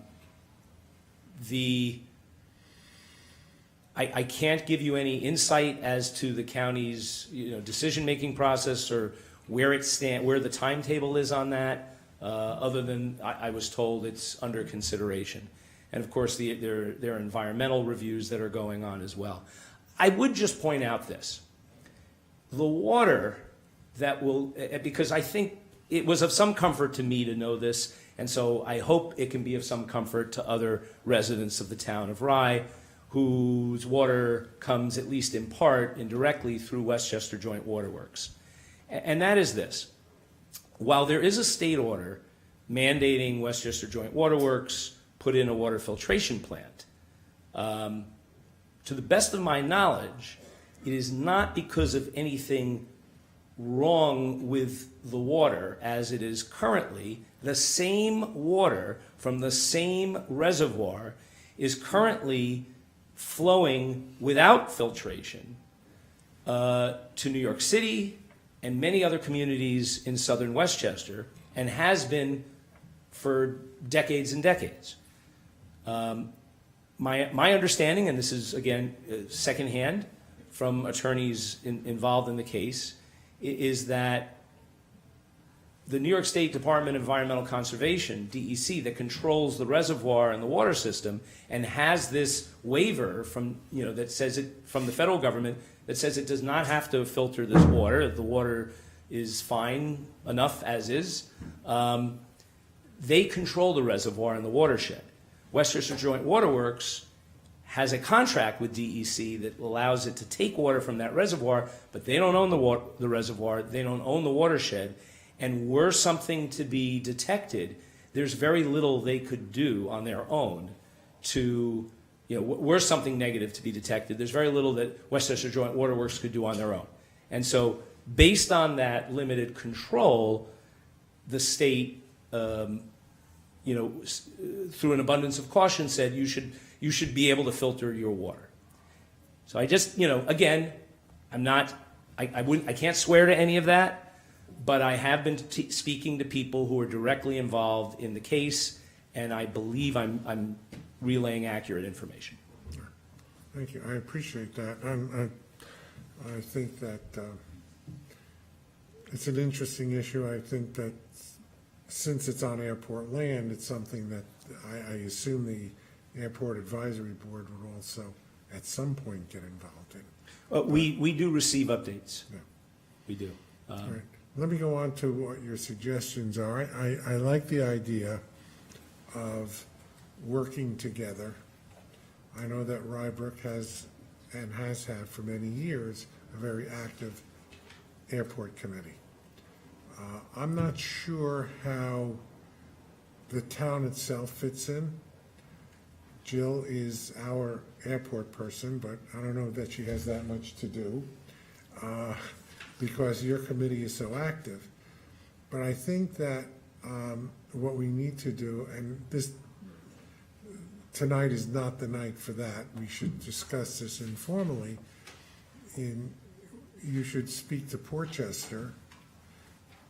S7: can't give you any insight as to the county's decision-making process or where the timetable is on that, other than I was told it's under consideration. And of course, there are environmental reviews that are going on as well. I would just point out this. The water that will, because I think it was of some comfort to me to know this, and so I hope it can be of some comfort to other residents of the town of Rye, whose water comes at least in part indirectly through Westchester Joint Waterworks. And that is this. While there is a state order mandating Westchester Joint Waterworks put in a water filtration plant, to the best of my knowledge, it is not because of anything wrong with the water as it is currently. The same water from the same reservoir is currently flowing without filtration to New York City and many other communities in southern Westchester, and has been for decades and decades. My understanding, and this is again secondhand from attorneys involved in the case, is that the New York State Department of Environmental Conservation, DEC, that controls the reservoir and the water system and has this waiver from, that says it, from the federal government, that says it does not have to filter this water, the water is fine enough as is. They control the reservoir and the watershed. Westchester Joint Waterworks has a contract with DEC that allows it to take water from that reservoir, but they don't own the reservoir, they don't own the watershed, and were something to be detected, there's very little they could do on their own to, were something negative to be detected, there's very little that Westchester Joint Waterworks could do on their own. And so, based on that limited control, the state, through an abundance of caution, said you should be able to filter your water. So I just, again, I can't swear to any of that, but I have been speaking to people who are directly involved in the case, and I believe I'm relaying accurate information.
S3: Thank you. I appreciate that. I think that it's an interesting issue. I think that since it's on airport land, it's something that I assume the Airport Advisory Board would also at some point get involved in.
S7: We do receive updates.
S3: Yeah.
S7: We do.
S3: All right. Let me go on to what your suggestions are. I like the idea of working together. I know that Rybrook has and has had for many years a very active airport committee. I'm not sure how the town itself fits in. Jill is our airport person, but I don't know that she has that much to do because your committee is so active. But I think that what we need to do, and this tonight is not the night for that, we should discuss this informally. You should speak to Portchester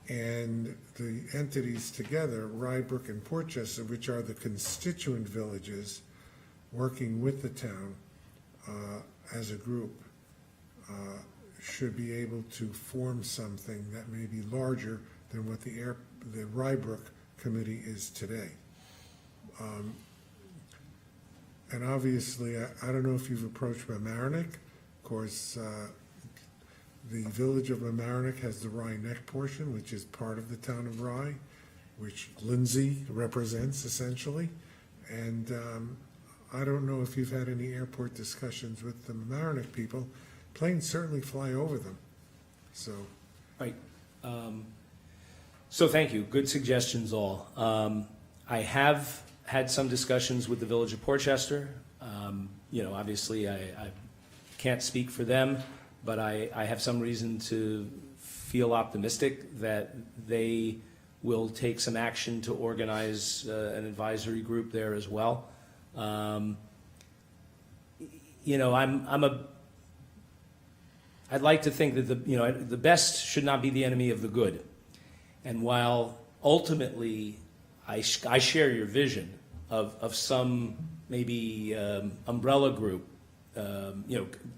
S3: and the entities together, Rybrook and Portchester, which are the constituent villages working with the town as a group, should be able to form something that may be larger than what the Rybrook committee is today. And obviously, I don't know if you've approached Mamaroneck. Of course, the village of Mamaroneck has the Rye Neck portion, which is part of the town of Rye, which Lindsay represents essentially. And I don't know if you've had any airport discussions with the Mamaroneck people. Planes certainly fly over them, so.
S7: Right. So thank you. Good suggestions all. I have had some discussions with the village of Portchester. Obviously I can't speak for them, but I have some reason to feel optimistic that they will take some action to organize an advisory group there as well. I'd like to think that the best should not be the enemy of the good. And while ultimately I share your vision of some maybe umbrella group,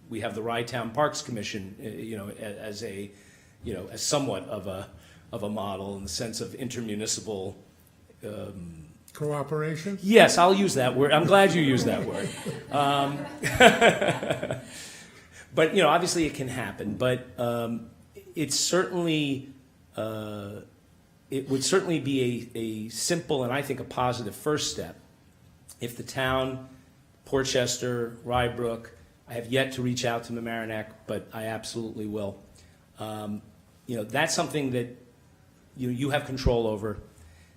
S7: we have the Rye Town Parks Commission, as somewhat of a model in the sense of intermunicipal
S3: cooperation?
S7: Yes, I'll use that word. I'm glad you used that word. But, obviously it can happen. But it's certainly it would certainly be a simple and I think a positive first step if the town, Portchester, Rybrook, I have yet to reach out to Mamaroneck, but I absolutely will. That's something that you have control over,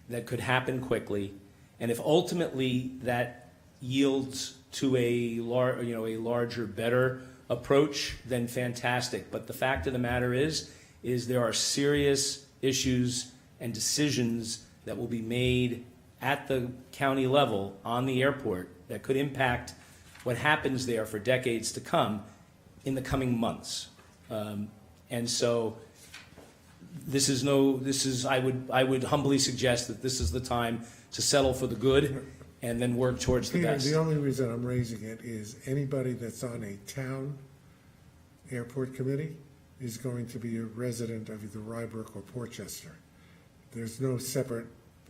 S7: that could happen quickly, and if ultimately that yields to a larger, better approach, then fantastic. But the fact of the matter is there are serious issues and decisions that will be made at the county level on the airport that could impact what happens there for decades to come in the coming months. And so I would humbly suggest that this is the time to settle for the good and then work towards the
S3: Peter,
S7: best.
S3: the only reason I'm raising it is anybody that's on a town airport committee is going to be a resident of either Rybrook or Portchester. There's no separate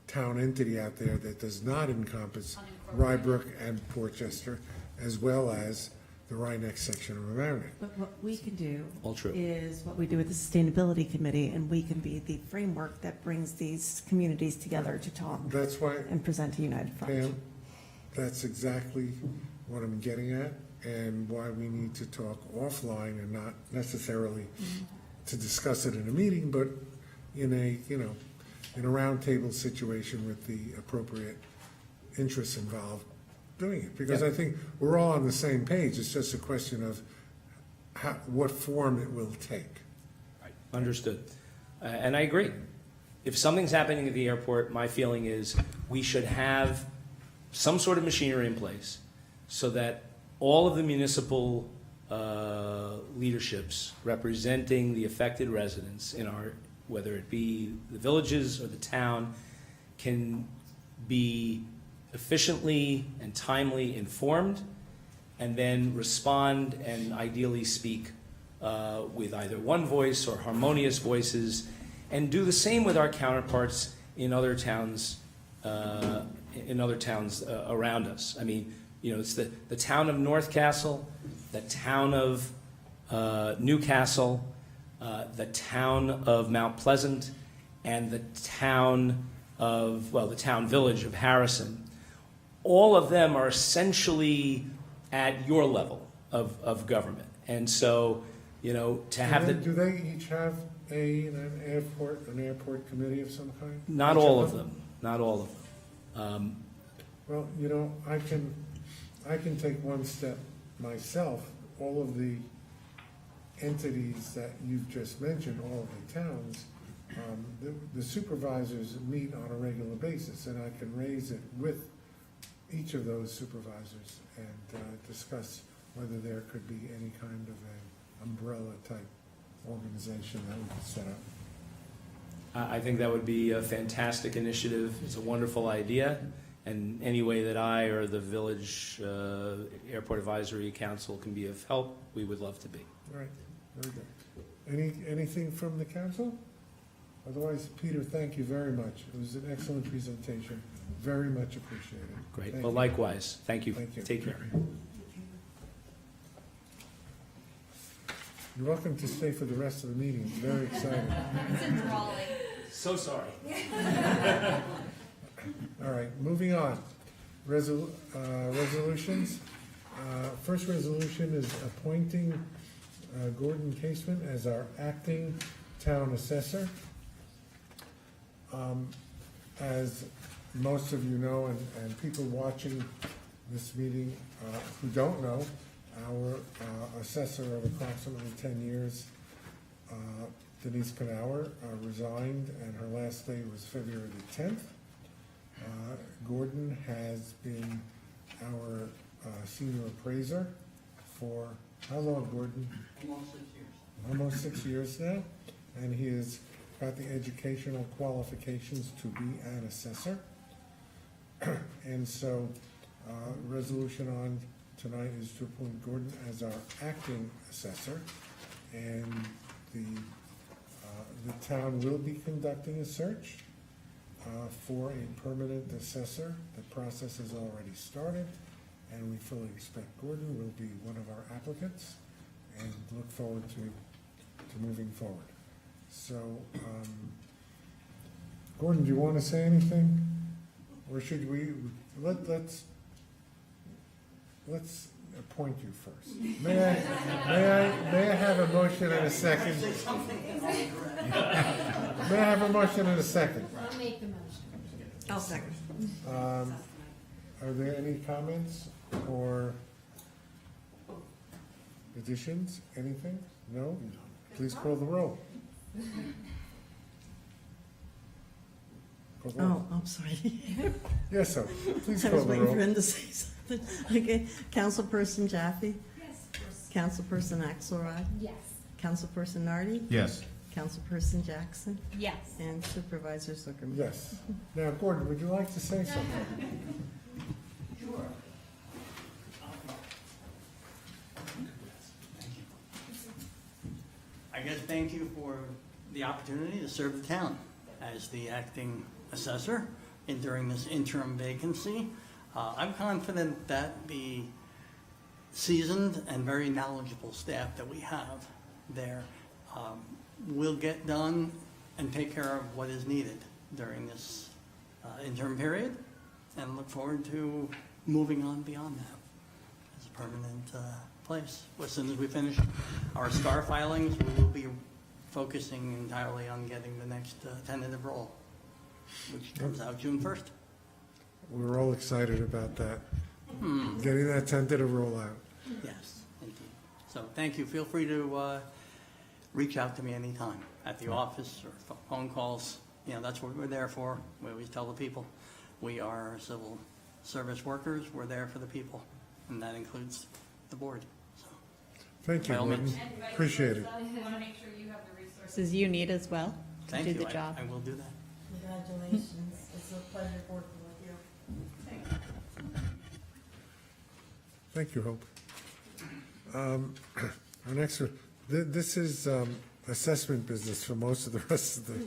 S3: town entity out there that does not encompass Rybrook and Portchester, as well as the Rye section of Mamaroneck.
S8: But what we can do
S7: All true.
S8: is what we do with the Sustainability Committee, and we can be the framework that brings these communities together to talk
S3: That's why,
S8: and present a united front.
S3: Pam, that's exactly what I'm getting at, and why we need to talk offline and not necessarily to discuss it in a meeting, but in a roundtable situation with the appropriate interests involved doing it. Because I think we're all on the same page. It's just a question of what form it will take.
S7: Right. Understood. And I agree. If something's happening at the airport, my feeling is we should have some sort of machinery in place so that all of the municipal leaderships representing the affected residents in our, whether it be the villages or the town, can be efficiently and timely informed, and then respond and ideally speak with either one voice or harmonious voices, and do the same with our counterparts in other towns around us. I mean, it's the town of North Castle, the town of Newcastle, the town of Mount Pleasant, and the town village of Harrison. All of them are essentially at your level of government. And so, to have
S3: Do they each have an airport committee of some kind?
S7: Not all of them. Not all of them.
S3: Well, I can take one step myself. All of the entities that you've just mentioned, all of the towns, the supervisors meet on a regular basis, and I can raise it with each of those supervisors and discuss whether there could be any kind of an umbrella type organization that we could set up.
S7: I think that would be a fantastic initiative. It's a wonderful idea. And any way that I or the Village Airport Advisory Council can be of help, we would love to be.
S3: All right, very good. Anything from the council? Otherwise, Peter, thank you very much. It was an excellent presentation. Very much appreciated.
S7: Great.
S3: Thank
S7: Well,
S3: you.
S7: likewise. Thank you.
S3: Thank you.
S7: Take care.
S3: You're welcome to stay for the rest of the meeting. It's very exciting.
S6: It's enthralling.
S7: So sorry.
S3: All right, moving on. Resolutions. First resolution is appointing Gordon Casement as our acting town assessor. As most of you know, and people watching this meeting who don't know, our assessor of approximately 10 years, Denise Knauer, resigned, and her last day was February the 10th. Gordon has been our senior appraiser for, how long, Gordon? Almost 6 years now, and he has got the educational qualifications to be an assessor. And so, resolution on tonight is to appoint Gordon as our acting assessor, and the town will be conducting a search for a permanent assessor. The process has already started, and we fully expect Gordon will be one of our applicants, and look forward to moving forward. So, Gordon, do you want to say anything? Or should we, let's appoint you first. May I have a motion and a second? May I have a motion and a second?
S6: I'll make the motion.
S5: I'll second.
S3: Are there any comments or additions, anything? No? Please call the roll. Call the roll.
S5: Oh, I'm sorry.
S3: Yes, sir. Please
S5: I
S3: call
S5: was
S3: the
S5: waiting for
S3: roll.
S5: him to say something. Okay, Councilperson Jaffe?
S6: Yes.
S5: Councilperson Axelrod?
S6: Yes.
S5: Councilperson Nardi?
S4: Yes.
S5: Councilperson Jackson?
S6: Yes.
S5: And Supervisor Zuckerman?
S3: Yes. Now, Gordon, would you like to say something?
S9: I guess thank you for the opportunity to serve the town as the acting assessor and during this interim vacancy. I'm confident that the seasoned and very knowledgeable staff that we have there will get done and take care of what is needed during this interim period, and look forward to moving on beyond that as a permanent place. As soon as we finish our STAR filings, we will be focusing entirely on getting the next tentative roll, which comes out June 1st.
S3: We're all excited about that. Getting that tentative rollout.
S9: Yes, indeed. So thank you. Feel free to reach out to me anytime at the office or phone calls. You know, that's what we're there for. We always tell the people, we are civil service workers. We're there for the people, and that includes the board. So,
S3: Thank you,
S9: By all
S3: Gordon.
S9: means.
S3: Appreciate it.
S6: You want to make sure you have the resources you need as well to
S9: thank
S6: do
S9: you.
S6: the job.
S9: I will do that.
S5: Congratulations. It's a pleasure working with you.
S3: Thank you, Hope. Our next, this is assessment business for most of the rest of the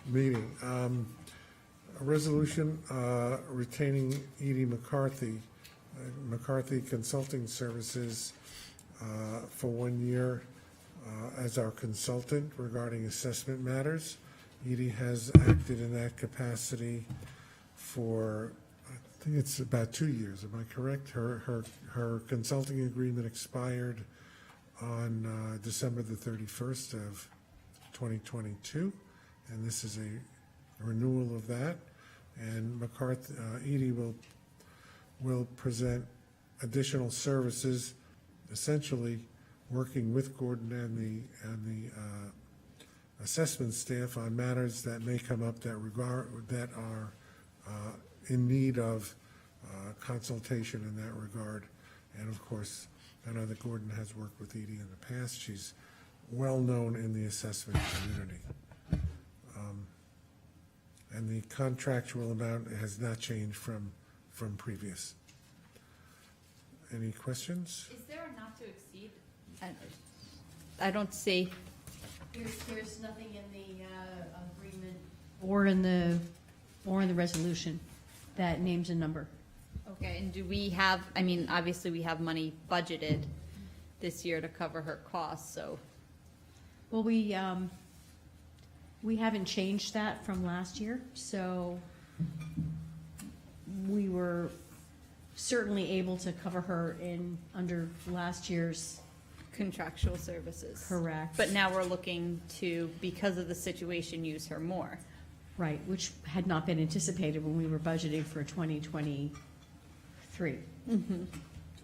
S3: meeting. A resolution retaining Edie McCarthy, McCarthy Consulting Services for 1 year as our consultant regarding assessment matters. Edie has acted in that capacity for, I think it's about 2 years, am I correct? Her consulting agreement expired on December the 31st of 2022, and this is a renewal of that. And McCarthy, Edie will present additional services, essentially working with Gordon and the assessment staff on matters that may come up that are in need of consultation in that regard. And of course, I know that Gordon has worked with Edie in the past. She's well-known in the assessment community. And the contractual amount has not changed from previous. Any questions?
S6: Is there a not to exceed? I don't see.
S10: There's nothing in the agreement or in the resolution that names a number.
S6: Okay, and do we have, I mean, obviously we have money budgeted this year to cover her costs, so.
S10: Well, we haven't changed that from last year, so we were certainly able to cover her under last year's.
S6: Contractual services.
S10: Correct.
S6: But now we're looking to, because of the situation, use her more.
S10: Right, which had not been anticipated when we were budgeting for 2023.
S4: Do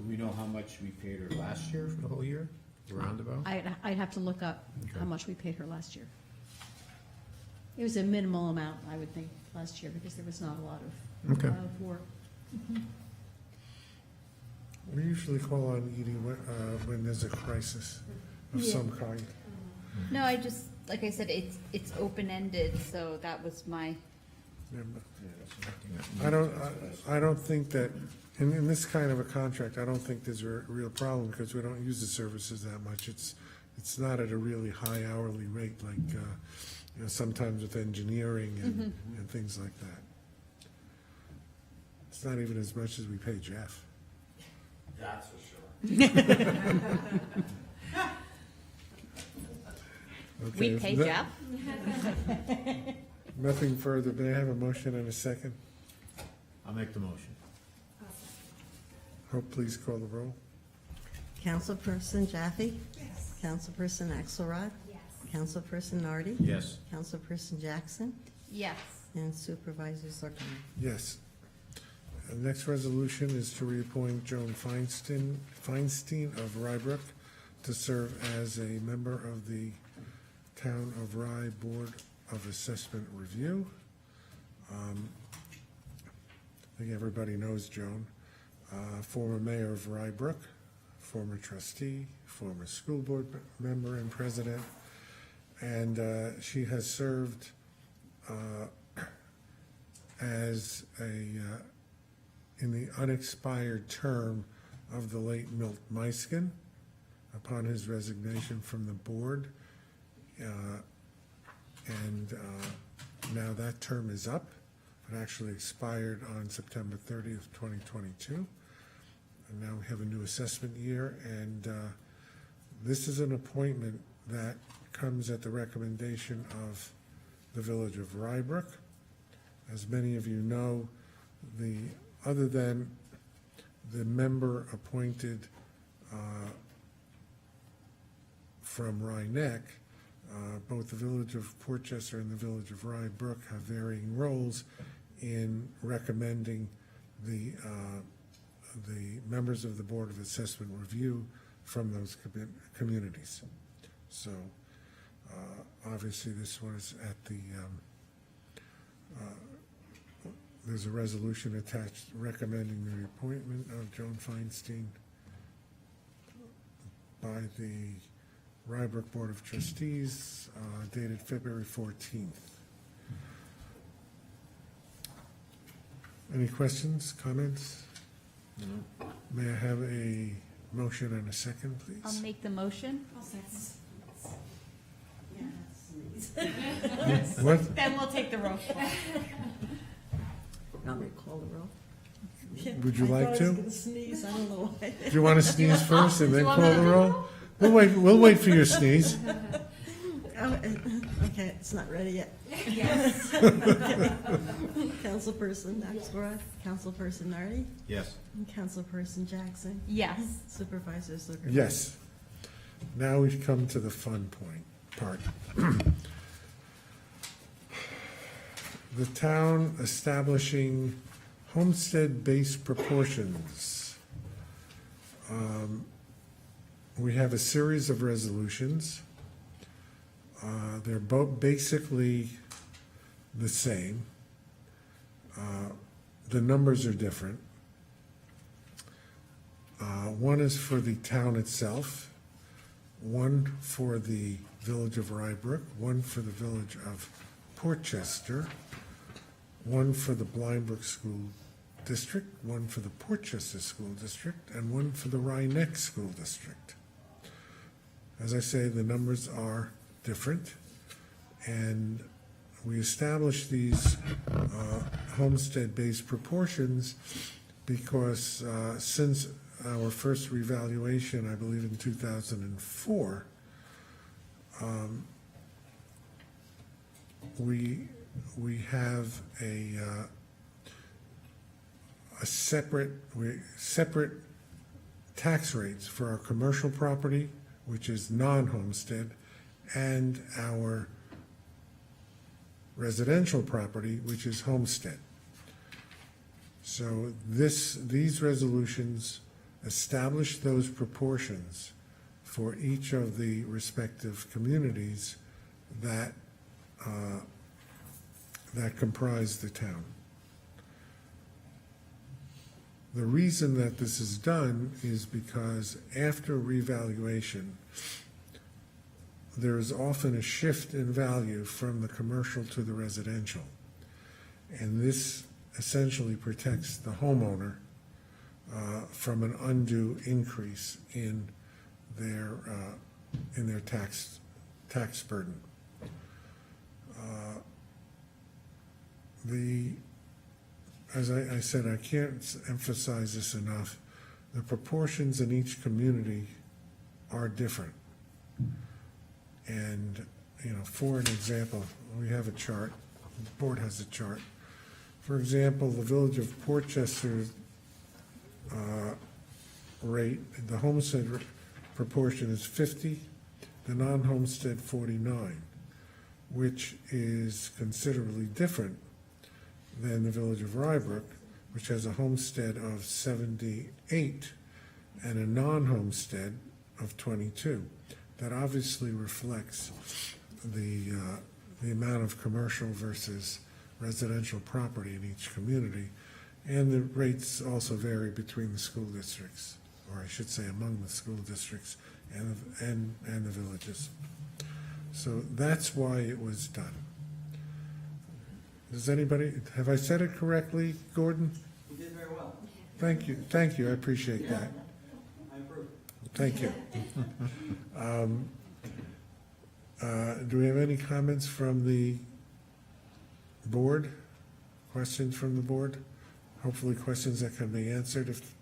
S4: we know how much we paid her last year for the whole year? Roundabout?
S10: I'd have to look up how
S4: Okay.
S10: much we paid her last year. It was a minimal amount, I would think, last year, because there was not a lot of
S4: Okay.
S10: work.
S3: We usually call on Edie when there's a crisis of some kind.
S6: No, I just, like I said, it's open-ended, so that was my,
S3: I don't think that, in this kind of a contract, I don't think there's a real problem because we don't use the services that much. It's not at a really high hourly rate like, sometimes with engineering and things like that. It's not even as much as we pay Jeff.
S2: That's for sure.
S6: we
S3: Okay,
S6: pay
S3: that-
S6: Jeff?
S3: Nothing further. May I have a motion and a second?
S4: I'll make the motion.
S3: Hope, please call the roll.
S5: Councilperson Jaffe? Yes. Councilperson Axelrod?
S10: Yes.
S5: Councilperson Nardi?
S4: Yes.
S5: Councilperson Jackson?
S6: Yes.
S5: And Supervisor Zuckerman?
S3: Yes. The next resolution is to reappoint Joan Feinstein of Rybrook to serve as a member of the Town of Rye Board of Assessment Review. I think everybody knows Joan, former mayor of Rybrook, former trustee, former school board member and president, and she has served as in the unexpired term of the late Milt Meiskin upon his resignation from the board. Now that term is up. It actually expired on September 30th, 2022. And now we have a new assessment year, and this is an appointment that comes at the recommendation of the Village of Rybrook. As many of you know, other than the member appointed from Rye Neck, both the Village of Portchester and the Village of Rybrook have varying roles in recommending the members of the Board of Assessment Review from those communities. So obviously this was at the there's a resolution attached recommending the appointment of Joan Feinstein by the Rybrook Board of Trustees dated February 14th. Any questions, comments?
S4: No.
S3: May I have a motion and a second, please?
S6: I'll make the motion.
S3: What?
S6: Then we'll take the roll.
S5: Want me to call the roll?
S3: Would you like
S5: I thought I
S3: to?
S5: was gonna sneeze, I don't know why.
S3: Do you want to sneeze first and then
S6: you want
S3: call
S6: me to
S3: the
S6: do
S3: roll? We'll wait for your sneeze.
S5: Okay, it's not ready yet.
S10: Yes.
S5: Councilperson Axelrod, Councilperson Nardi,
S4: Yes.
S5: and Councilperson Jackson,
S6: Yes.
S5: Supervisor Zuckerman.
S3: Yes. Now we've come to the fun part. The town establishing homestead-based proportions. We have a series of resolutions. They're both basically the same. The numbers are different. One is for the town itself, one for the Village of Rybrook, one for the Village of Portchester, one for the Blindbrook School District, one for the Portchester School District, and one for the Rye Neck School District. As I say, the numbers are different, and we established these homestead-based proportions because since our first revaluation, I believe in 2004, we have a separate tax rates for our commercial property, which is non-homestead, and our residential property, which is homestead. So these resolutions establish those proportions for each of the respective communities that comprise the town. The reason that this is done is because after revaluation, there is often a shift in value from the commercial to the residential. And this essentially protects the homeowner from an undue increase in their tax burden. As I said, I can't emphasize this enough, the proportions in each community are different. And, for an example, we have a chart. The board has a chart. For example, the Village of Portchester's rate, the homestead proportion is 50, the non-homestead 49, which is considerably different than the Village of Rybrook, which has a homestead of 78 and a non-homestead of 22. That obviously reflects the amount of commercial versus residential property in each community. And the rates also vary between the school districts, or I should say among the school districts and the villages. So that's why it was done. Does anybody, have I said it correctly, Gordon?
S9: You did very well.
S3: Thank you, I appreciate that.
S9: I approve.
S3: Thank you. Do we have any comments from the board? Questions from the board? Hopefully questions that can be answered if,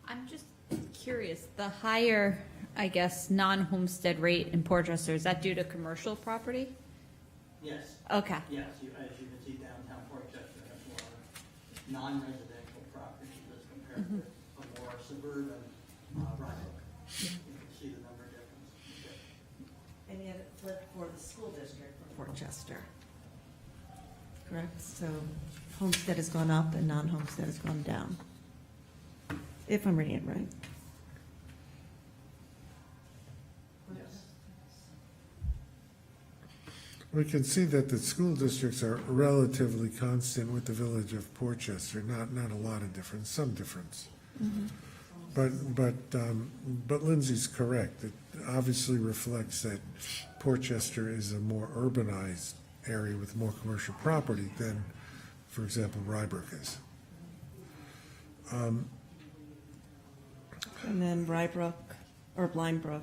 S6: I'm just curious, the higher, I guess, non-homestead rate in Portchester, is that due to commercial property?
S9: Yes,
S6: Okay,
S9: yes, as you can see, downtown Portchester has a lot of non-residential properties as compared to a more suburban Rybrook. You can see the number difference.
S8: And yet it flipped for the school district for Portchester. Correct? So homestead has gone up and non-homestead has gone down. If I'm reading it right.
S9: Yes.
S3: we can see that the school districts are relatively constant with the Village of Portchester, not a lot of difference, some difference. But Lindsay's correct. It obviously reflects that Portchester is a more urbanized area with more commercial property than, for example, Rybrook is.
S8: And then Rybrook, or Blindbrook,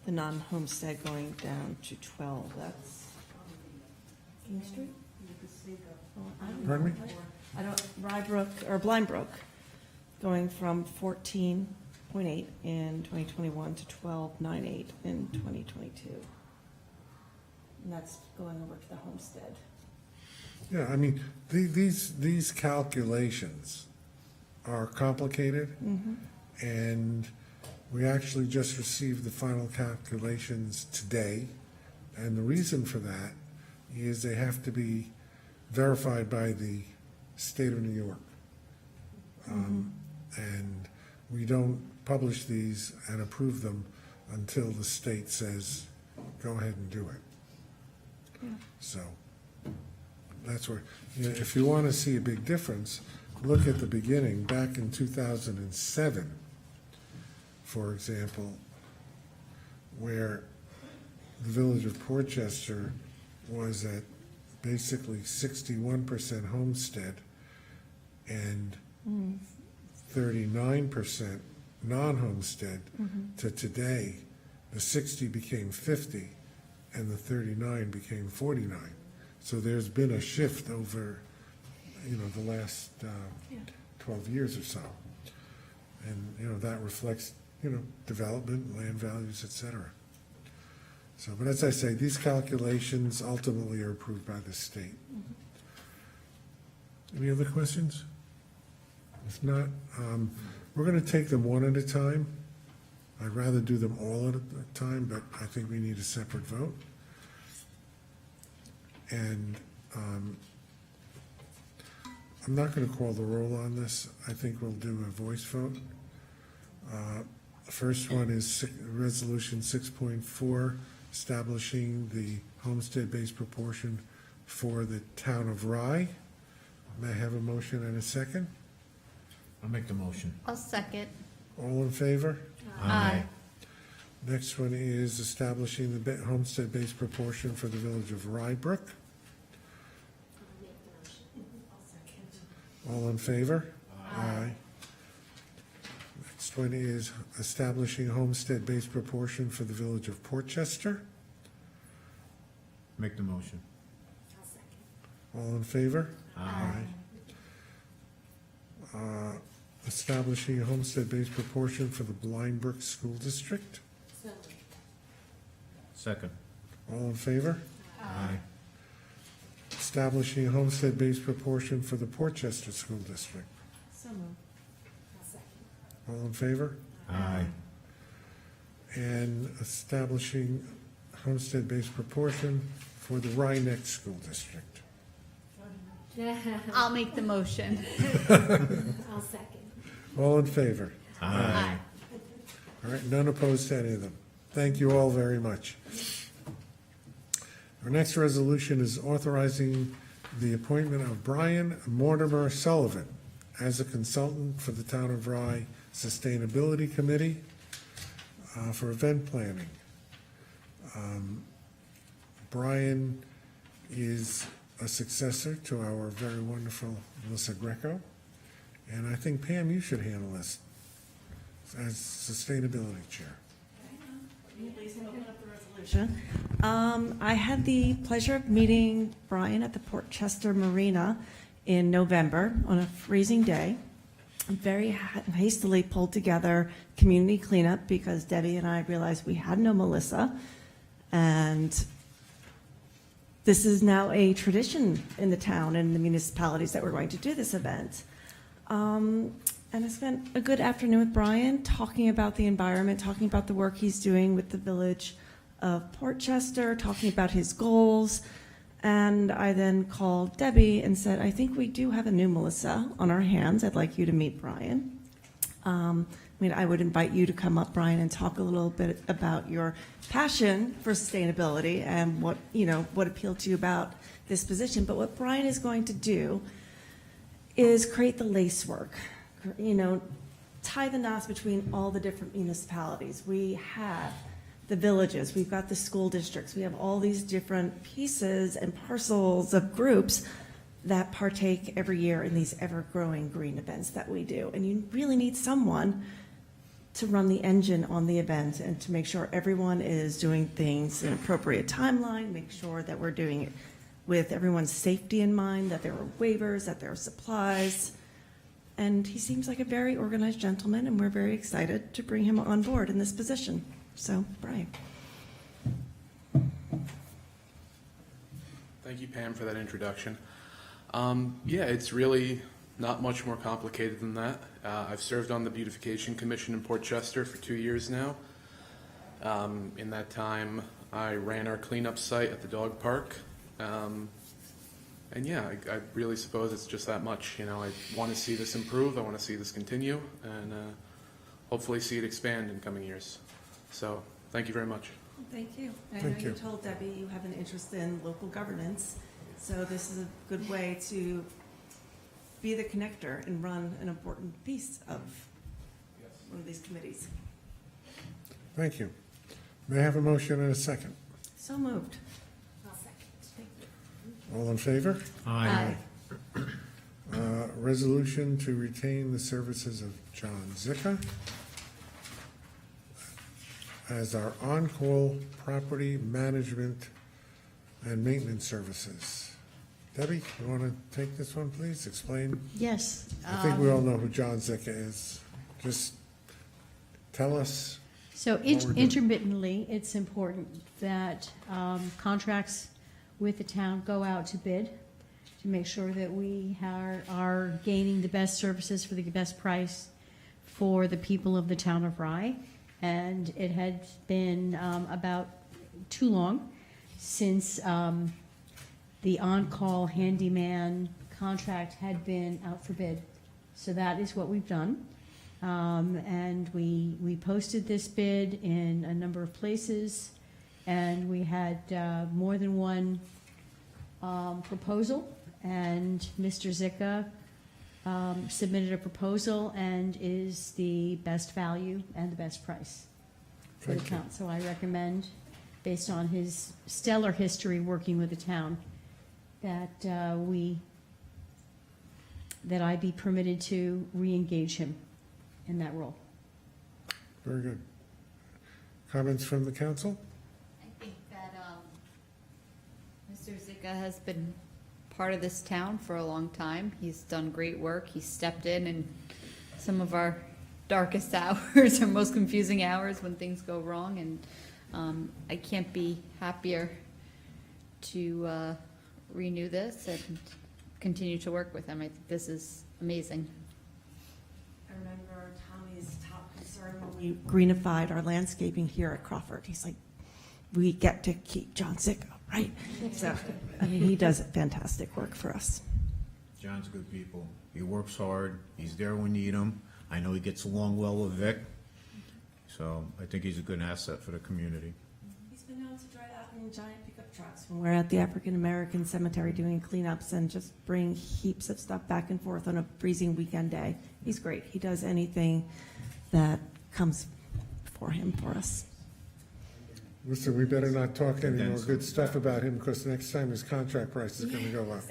S8: the non-homestead going down to 12, that's King Street? Oh, I don't know.
S3: Pardon me?
S8: I don't, Rybrook, or Blindbrook, going from 14.8 in 2021 to 12.98 in 2022. And that's going over to the homestead.
S3: Yeah, I mean, these calculations are complicated, and we actually just received the final calculations today, and the reason for that is they have to be verified by the state of New York. And we don't publish these and approve them until the state says, go ahead and do it. So that's where, if you want to see a big difference, look at the beginning, back in 2007, for example, where the Village of Portchester was at basically 61% homestead and 39% non-homestead, to today, the 60 became 50 and the 39 became 49. So there's been a shift over, the last 12 years or so. And, that reflects, development, land values, et cetera. So, but as I say, these calculations ultimately are approved by the state. Any other questions? If not, we're going to take them one at a time. I'd rather do them all at a time, but I think we need a separate vote. And I'm not going to call the roll on this. I think we'll do a voice vote. The first one is Resolution 6.4, establishing the homestead-based proportion for the town of Rye. May I have a motion and a second?
S4: I'll make the motion.
S6: I'll second.
S3: All in favor?
S6: Aye.
S3: Next one is establishing the homestead-based proportion for the Village of Rybrook. All in favor? Aye. Next one is establishing homestead-based proportion for the Village of Portchester.
S4: Make the motion.
S3: All in favor?
S4: Aye.
S3: Establishing a homestead-based proportion for the Blindbrook School District.
S4: Second.
S3: All in favor?
S4: Aye.
S3: establishing a homestead-based proportion for the Portchester School District.
S8: So moved.
S3: All in favor?
S1: Aye.
S3: And establishing homestead-based proportion for the Rye Neck School District.
S6: I'll make the motion.
S10: I'll second.
S3: All in favor?
S6: Aye.
S3: All right, none opposed to any of them. Thank you all very much. Our next resolution is authorizing the appointment of Brian Mortimer Sullivan as a consultant for the Town of Rye Sustainability Committee for event planning. Brian is a successor to our very wonderful Melissa Greco, and I think, Pam, you should handle this as Sustainability Chair.
S8: Can you please open up the resolution? I had the pleasure of meeting Brian at the Portchester Marina in November on a freezing day. Very hastily pulled together community cleanup because Debbie and I realized we had no Melissa. And this is now a tradition in the town and the municipalities that we're going to do this event. And I spent a good afternoon with Brian talking about the environment, talking about the work he's doing with the village of Portchester, talking about his goals. And I then called Debbie and said, I think we do have a new Melissa on our hands. I'd like you to meet Brian. I would invite you to come up, Brian, and talk a little bit about your passion for sustainability and what appealed to you about this position. But what Brian is going to do is create the lacework, tie the knots between all the different municipalities. We have the villages, we've got the school districts, we have all these different pieces and parcels of groups that partake every year in these ever-growing green events that we do. And you really need someone to run the engine on the event and to make sure everyone is doing things in an appropriate timeline, make sure that we're doing it with everyone's safety in mind, that there are waivers, that there are supplies. And he seems like a very organized gentleman, and we're very excited to bring him on board in this position. So, Brian.
S11: Thank you, Pam, for that introduction. It's really not much more complicated than that. I've served on the Beautification Commission in Portchester for 2 years now. In that time, I ran our cleanup site at the dog park. I really suppose it's just that much. I want to see this improve. I want to see this continue, and hopefully see it expand in coming years. So, thank you very much.
S8: Thank you. I
S3: Thank
S8: know
S3: you.
S8: you told Debbie you have an interest in local governance, so this is a good way to be the connector and run an important piece of one of these committees.
S3: Thank you. May I have a motion and a second?
S8: So moved.
S10: I'll second.
S3: All in favor?
S6: Aye.
S3: Resolution to retain the services of John Zicka as our on-call property management and maintenance services. Debbie, you want to take this one, please? Explain.
S10: Yes.
S3: I think we all know who John Zicka is. Just tell us.
S10: So
S3: what we're doing.
S10: intermittently, it's important that contracts with the town go out to bid to make sure that we are gaining the best services for the best price for the people of the town of Rye. And it had been about too long since the on-call handyman contract had been out for bid. So that is what we've done. And we posted this bid in a number of places, and we had more than one proposal, and Mr. Zicka submitted a proposal and is the best value and the best price for the
S3: Thank you.
S10: town. So I recommend, based on his stellar history working with the town, that that I be permitted to re-engage him in that role.
S3: Very good. Comments from the council?
S6: I think that Mr. Zicka has been part of this town for a long time. He's done great work. He's stepped in some of our darkest hours or most confusing hours when things go wrong, and I can't be happier to renew this and continue to work with him. I think this is amazing.
S8: I remember Tommy's top concern when we greenified our landscaping here at Crawford. He's like, we get to keep John Zicka, right? So, I mean, he does fantastic work for us.
S4: John's good people. He works hard. He's there when you need him. I know he gets along well with Vic. So I think he's a good asset for the community.
S8: He's been known to drive out in giant pickup trucks when we're at the African American cemetery doing cleanups and just bring heaps of stuff back and forth on a freezing weekend day. He's great. He does anything that comes for him for us.
S3: Listen, we better not talk any more good stuff about him, because next time his contract price is gonna go up.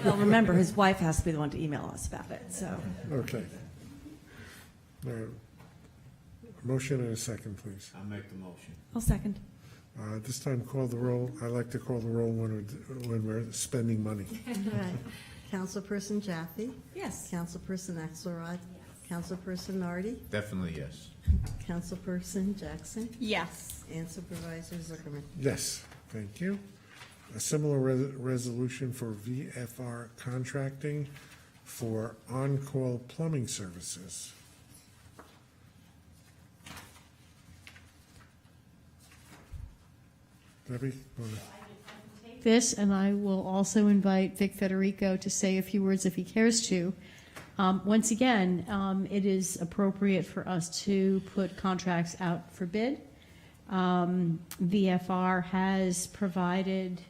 S8: Well, remember, his wife has to be the one to email us about it, so.
S3: Okay. All right. Motion and a second, please.
S4: I'll make the motion.
S8: I'll second.
S3: This time, call the roll. I like to call the roll when we're spending money.
S5: Right. Councilperson Jaffe?
S8: Yes.
S5: Councilperson Axelrod? Councilperson Nardi?
S4: Definitely yes.
S5: Councilperson Jackson?
S6: Yes.
S5: And Supervisor Zuckerman?
S3: Yes, thank you. A similar resolution for VFR contracting for on-call plumbing services. Debbie, wanna-
S10: This, and I will also invite Vic Federico to say a few words if he cares to. Once again, it is appropriate for us to put contracts out for bid. VFR has provided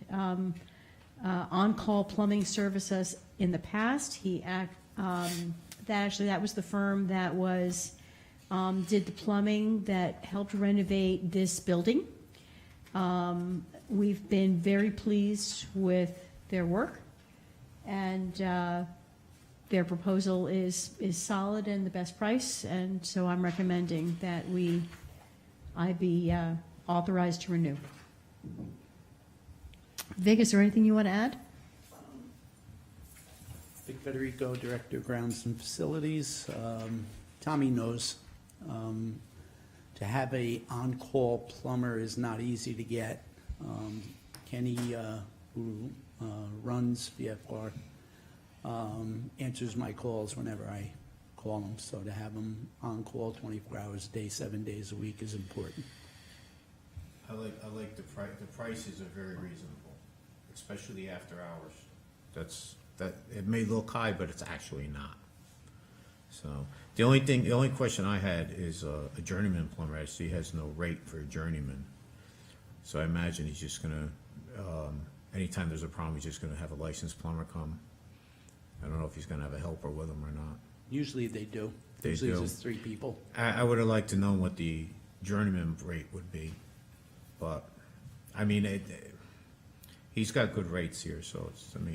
S10: on-call plumbing services in the past. That was the firm that did the plumbing that helped renovate this building. We've been very pleased with their work, and their proposal is solid and the best price, and so I'm recommending that I be authorized to renew. Vic, is there anything you want to add?
S12: Vic Federico, Director of Grounds and Facilities. Tommy knows to have a on-call plumber is not easy to get. Kenny, who runs VFR, answers my calls whenever I call him. So to have him on call 24 hours a day, 7 days a week is important.
S4: I like the price. The prices are very reasonable, especially after hours. It may look high, but it's actually not. So the only question I had is a journeyman plumber. I see he has no rate for a journeyman. So I imagine he's just gonna, anytime there's a problem, he's just gonna have a licensed plumber come. I don't know if he's gonna have a helper with him or not.
S12: Usually they do.
S4: They
S12: Usually
S4: do.
S12: it's just 3 people.
S4: I would have liked to know what the journeyman rate would be, but, I mean, he's got good rates here, so it's okay.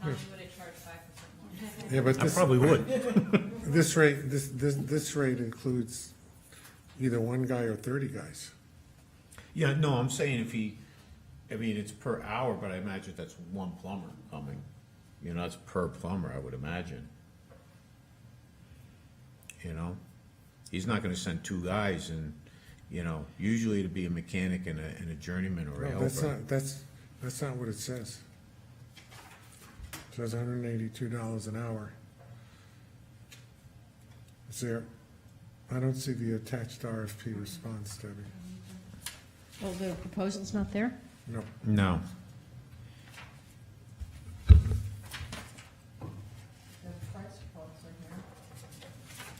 S6: Tommy would have charged 5% more.
S3: Yeah, but
S4: I probably would.
S3: this rate includes either one guy or 30 guys.
S4: Yeah, no, I'm saying it's per hour, but I imagine that's one plumber coming. You know, it's per plumber, I would imagine. You know, he's not gonna send 2 guys and, you know, usually it'd be a mechanic and a journeyman or a
S3: No,
S4: helper.
S3: that's not what it says. It says $182 an hour. Is there, I don't see the attached RFP response, Debbie.
S10: Well, the proposal's not there?
S3: No.
S4: No.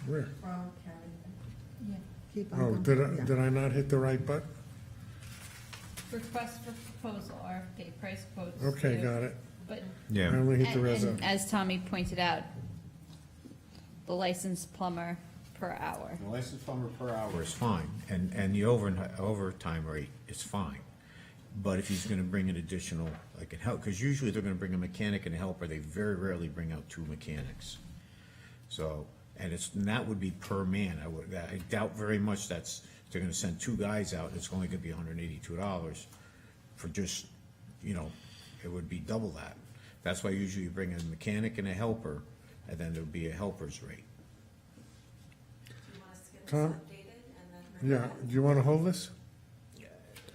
S3: Where?
S5: From Karen.
S6: Yeah.
S5: Keep on
S3: Oh,
S5: going.
S3: did I not hit the right button?
S6: Request for proposal, RFP, price quotes.
S3: Okay, got it.
S6: But,
S3: I
S4: Yeah.
S3: only hit the
S6: and
S3: reso.
S6: as Tommy pointed out, the licensed plumber per hour.
S4: The licensed plumber per hour is fine, and the overtime rate is fine. But if he's gonna bring an additional, like, help, because usually they're gonna bring a mechanic and a helper, they very rarely bring out 2 mechanics. So, and that would be per man. I doubt very much they're gonna send 2 guys out, it's only gonna be $182 for just, you know, it would be double that. That's why usually you bring a mechanic and a helper, and then there'll be a helper's rate.
S3: Tom? Yeah, do you want to hold this?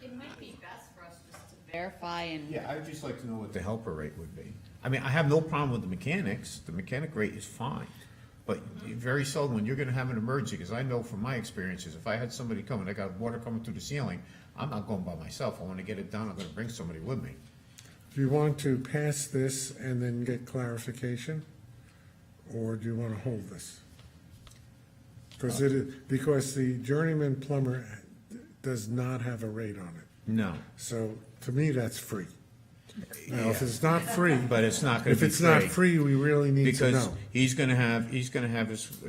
S6: It might be best for us just to verify and.
S4: Yeah, I'd just like to know what the helper rate would be. I mean, I have no problem with the mechanics, the mechanic rate is fine. But very seldom, when you're gonna have an emergency, because I know from my experiences, if I had somebody come and I got water coming through the ceiling, I'm not going by myself, I wanna get it done, I'm gonna bring somebody with me.
S3: Do you want to pass this and then get clarification? Or do you want to hold this? Because the journeyman plumber does not have a rate on it.
S4: No.
S3: So to me, that's free. Now, if
S4: Yeah.
S3: it's not free.
S4: But it's not gonna be
S3: If it's not
S4: free.
S3: free, we really need to
S4: Because
S3: know.
S4: he's gonna have his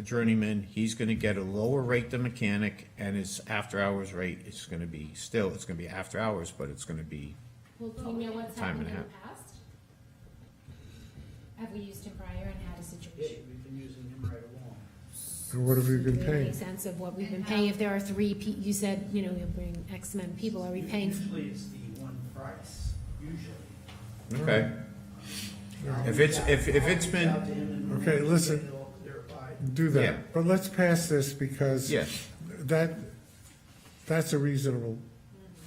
S4: journeyman, he's gonna get a lower rate than mechanic, and his after-hours rate is gonna be, it's gonna be after hours, but it's gonna be,
S13: Well, do you know what's
S4: Time
S13: happened
S4: and
S13: in
S4: a
S13: the past? Have we used him prior and had a situation?
S12: We've been using him right along.
S3: And what have we been
S13: Do we have any
S3: paying?
S13: sense of what we've been paying? If there are you said, you'll bring X amount of people, are we paying?
S12: Usually it's the one price, usually.
S4: okay. If it's been,
S3: Okay, listen. Do
S4: Yeah.
S3: that. But let's pass this because
S4: yes,
S3: that's a reasonable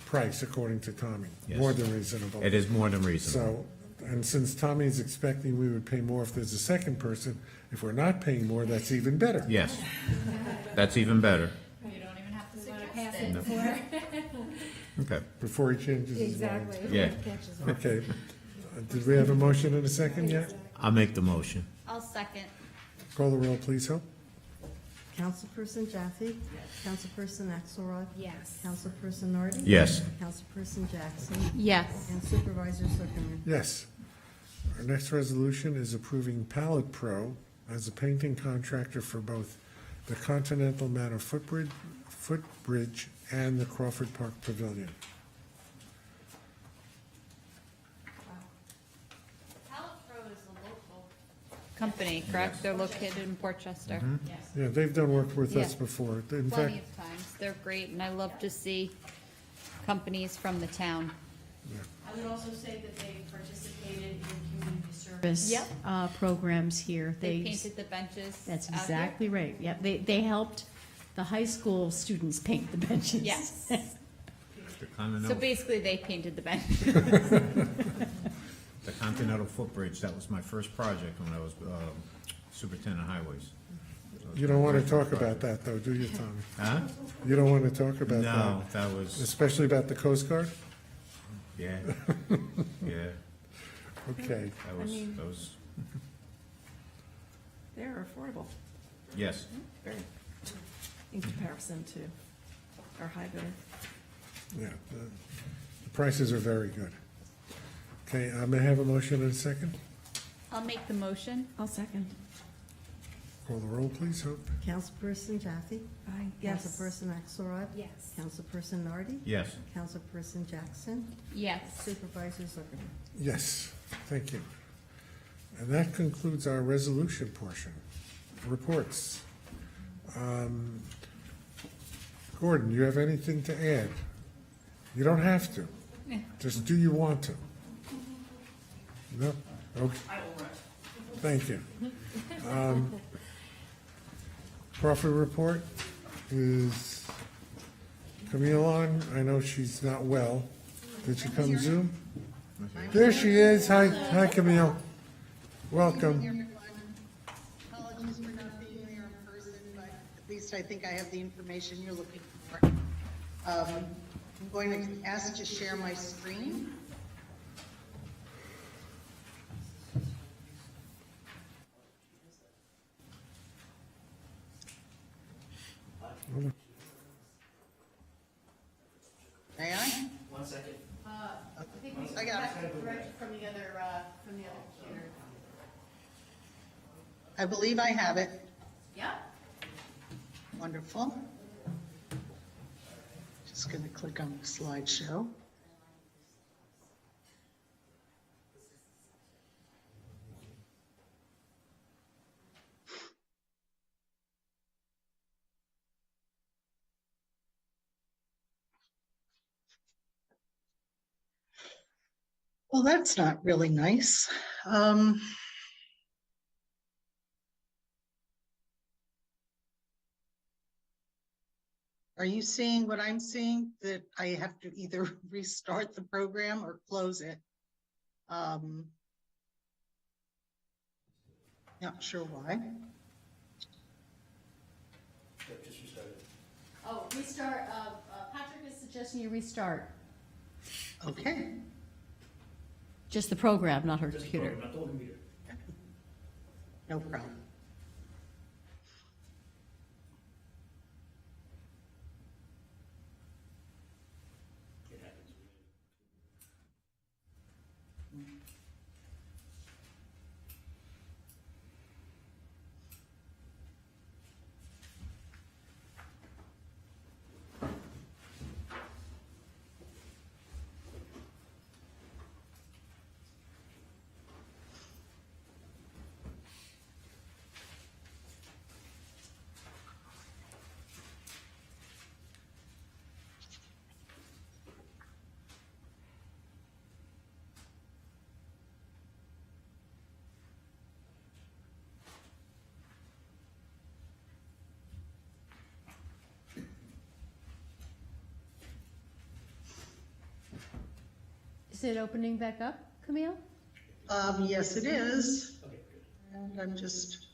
S3: price according to Tommy.
S4: Yes.
S3: More than reasonable.
S4: it is more than reasonable.
S3: So, and since Tommy's expecting we would pay more if there's a second person, if we're not paying more, that's even better.
S4: Yes, that's even better.
S6: You don't even have to
S13: Pass
S6: suggest
S13: it
S6: it.
S13: before.
S4: Okay.
S3: Before he changes his mind.
S13: Exactly.
S4: Yeah.
S13: Catches on.
S3: Okay. Did we have a motion and a second yet?
S4: I'll make the motion.
S6: I'll second.
S3: Call the roll, please, Hope.
S5: Councilperson Jaffe? Councilperson Axelrod?
S13: Yes.
S5: Councilperson Nardi?
S4: Yes.
S5: Councilperson Jackson?
S6: Yes.
S5: And Supervisor Zuckerman?
S3: Yes. Our next resolution is approving Palette Pro as a painting contractor for both the Continental Manor footbridge and the Crawford Park Pavilion.
S6: Pallet Pro is a local company, correct? They're located in Port Chester.
S3: Yeah, they've done work with us
S6: Yeah.
S3: before. In
S6: Plenty
S3: fact,
S6: of times. They're great, and I love to see companies from the town.
S10: I would also say that they participated in community service
S6: Yep.
S10: programs here.
S6: They painted the benches.
S10: That's
S6: out here.
S10: exactly right. Yep, they helped the high school students paint the benches.
S6: Yes.
S4: The
S6: So
S4: Continental,
S6: basically, they painted the bench.
S4: the Continental footbridge, that was my first project when I was superintendent of highways.
S3: you don't want to talk about that, though, do you, Tommy?
S4: Huh?
S3: You don't want to talk about that?
S4: No, that was,
S3: Especially about the Coast Guard?
S4: yeah, yeah,
S3: Okay.
S4: that was,
S8: They're affordable,
S4: yes.
S8: very, in comparison to our high bidder.
S3: Yeah, the prices are very good. Okay, may I have a motion and a second?
S6: I'll make the motion.
S8: I'll second.
S3: Call the roll, please, Hope.
S5: Councilperson Jaffe?
S8: Aye. Yes.
S5: Councilperson Axelrod?
S13: Yes.
S5: Councilperson Nardi?
S4: Yes.
S5: Councilperson Jackson?
S6: Yes.
S5: Supervisor Zuckerman?
S3: Yes, thank you. And that concludes our resolution portion. Reports. Gordon, you have anything to add? You don't have to. Just do you want to? No? Okay. Thank you. Crawford report is Camille on. I know she's not well. Did she come Zoom? There she is. Hi, Camille. Welcome.
S14: Apologies for not being there in person, but at least I think I have the information you're looking for. I'm going to ask to share my screen. May I?
S10: I think we
S14: I got it.
S10: from the other computer.
S14: I believe I have it.
S10: Yeah.
S14: Wonderful. Just going to click on the slideshow. Well, that's not really nice. Are you seeing what I'm seeing? That I have to either restart the program or close it? Not sure why.
S10: Oh, restart, Patrick is suggesting you restart.
S14: Okay.
S10: Just the program, not her computer.
S14: No problem.
S10: Is it opening back up, Camille?
S14: Yes, it is. And I'm just.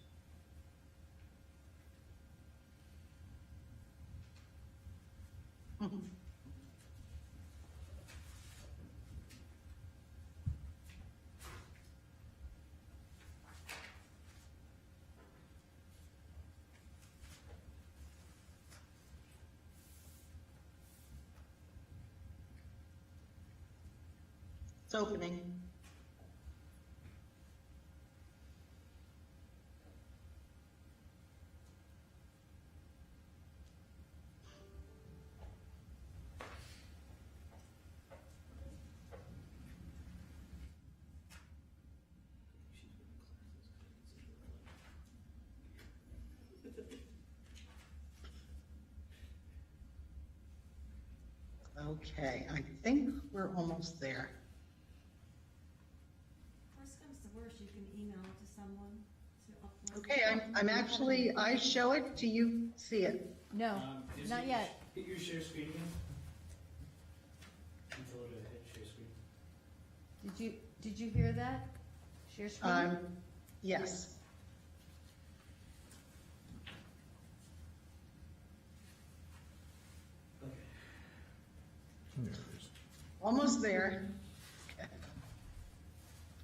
S14: It's opening. Okay, I think we're almost there.
S8: Worst comes to worst, you can email it to someone to upload.
S14: Okay, I'm actually, I show it, do you see it?
S10: No, not yet.
S2: Hit your share screen again. Until it hit share screen.
S10: Did you hear that? Share screen?
S14: Yes. Almost there.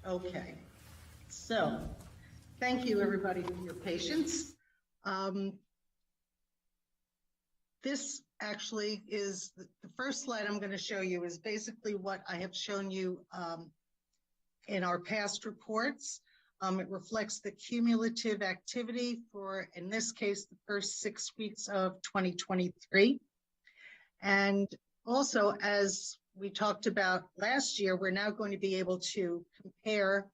S14: Okay. So, thank you everybody for your patience. This actually is the first slide I'm going to show you is basically what I have shown you in our past reports. It reflects the cumulative activity for, in this case, the first 6 weeks of 2023. And also, as we talked about last year, we're now going to be able to compare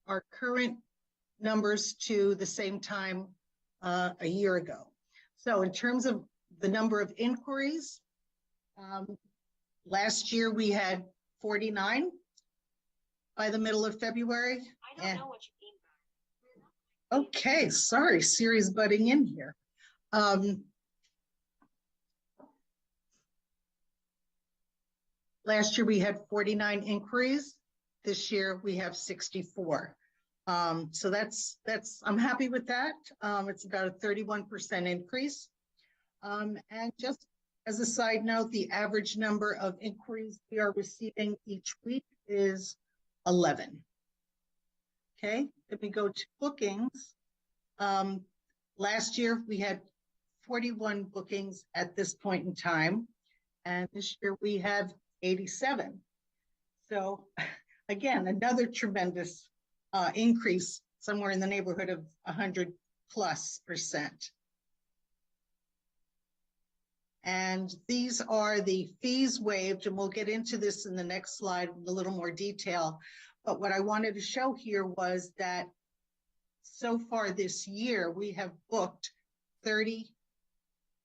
S14: our current numbers to the same time a year ago. So in terms of the number of inquiries, last year we had 49 by the middle of February. I don't know what you mean by. Okay, sorry, Siri's butting in here. Last year we had 49 inquiries. This year we have 64. So that's I'm happy with that. It's about a 31% increase. And just as a side note, the average number of inquiries we are receiving each week is 11. Okay, if we go to bookings, last year we had 41 bookings at this point in time, and this year we have 87. So again, another tremendous increase, somewhere in the neighborhood of 100+%. And these are the fees waived, and we'll get into this in the next slide with a little more detail. But what I wanted to show here was that so far this year, we have booked 30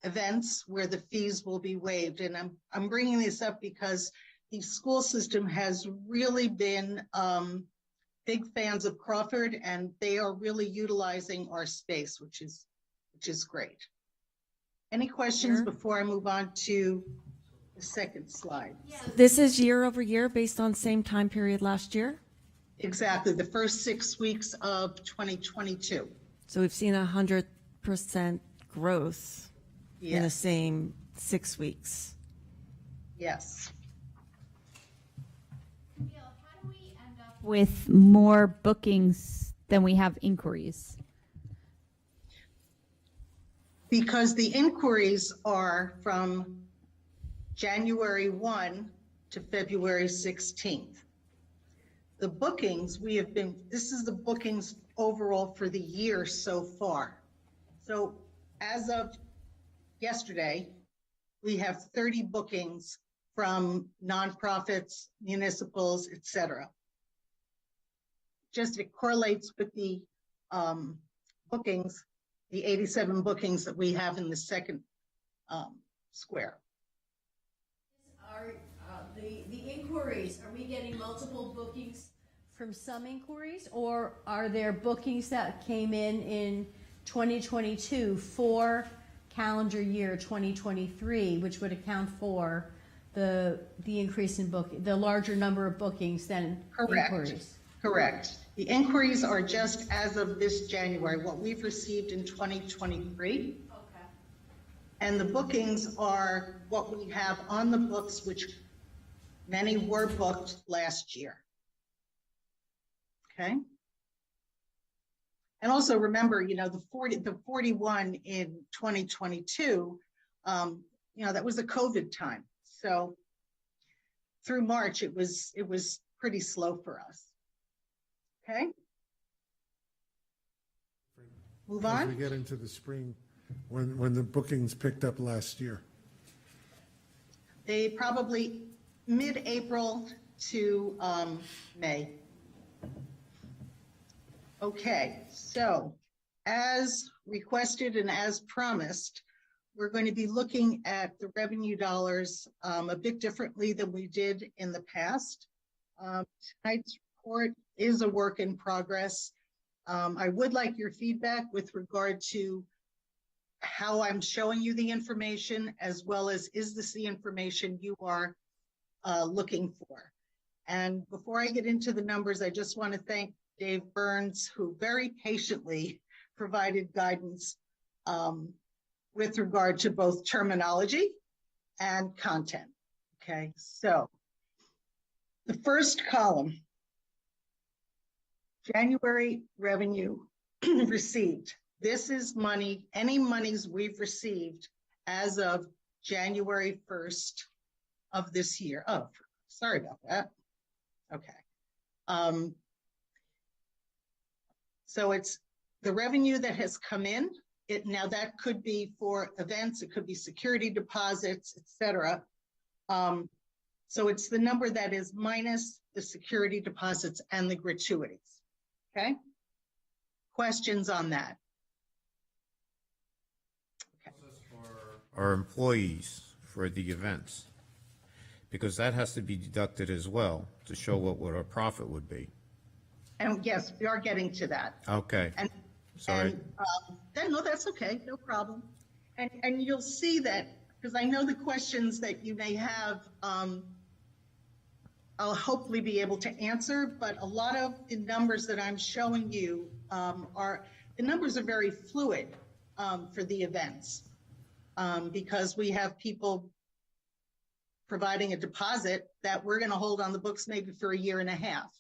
S14: events where the fees will be waived. And I'm bringing this up because the school system has really been big fans of Crawford, and they are really utilizing our space, which is great. Any questions before I move on to the second slide?
S8: This is year over year based on same time period last year?
S14: Exactly, the first 6 weeks of 2022.
S8: So we've seen 100% growth in the
S14: Yes.
S8: same 6 weeks.
S14: Yes.
S6: With more bookings than we have inquiries.
S14: Because the inquiries are from January 1 to February 16th. The bookings, this is the bookings overall for the year so far. So as of yesterday, we have 30 bookings from nonprofits, municipals, et cetera. Just it correlates with the bookings, the 87 bookings that we have in the second square.
S10: Are the inquiries, are we getting multiple bookings from some inquiries, or are there bookings that came in 2022 for calendar year 2023, which would account for the increase in the larger number of bookings than inquiries?
S14: Correct. The inquiries are just as of this January, what we've received in 2023.
S10: Okay.
S14: And the bookings are what we have on the books, which many were booked last year. Okay. And also remember, the 41 in 2022, that was a COVID time. So through March, it was pretty slow for us. Okay. Move on.
S3: As we get into the spring, when the bookings picked up last year.
S14: They probably mid-April to May. Okay, so as requested and as promised, we're going to be looking at the revenue dollars a bit differently than we did in the past. Tonight's report is a work in progress. I would like your feedback with regard to how I'm showing you the information, as well as is this the information you are looking for. And before I get into the numbers, I just want to thank Dave Burns, who very patiently provided guidance with regard to both terminology and content. Okay, so the first column, January revenue received. This is money, any monies we've received as of January 1st of this year. Oh, sorry about that. Okay. So it's the revenue that has come in. Now that could be for events, it could be security deposits, et cetera. So it's the number that is minus the security deposits and the gratuities. Okay. Questions on that? Okay.
S4: Our employees for the events, because that has to be deducted as well to show what our profit would be.
S14: And yes, we are getting to that.
S4: Okay.
S14: And
S4: Sorry.
S14: No, that's okay, no problem. And you'll see that, because I know the questions that you may have, I'll hopefully be able to answer, but a lot of the numbers that I'm showing you the numbers are very fluid for the events because we have people providing a deposit that we're going to hold on the books maybe for a year and a half.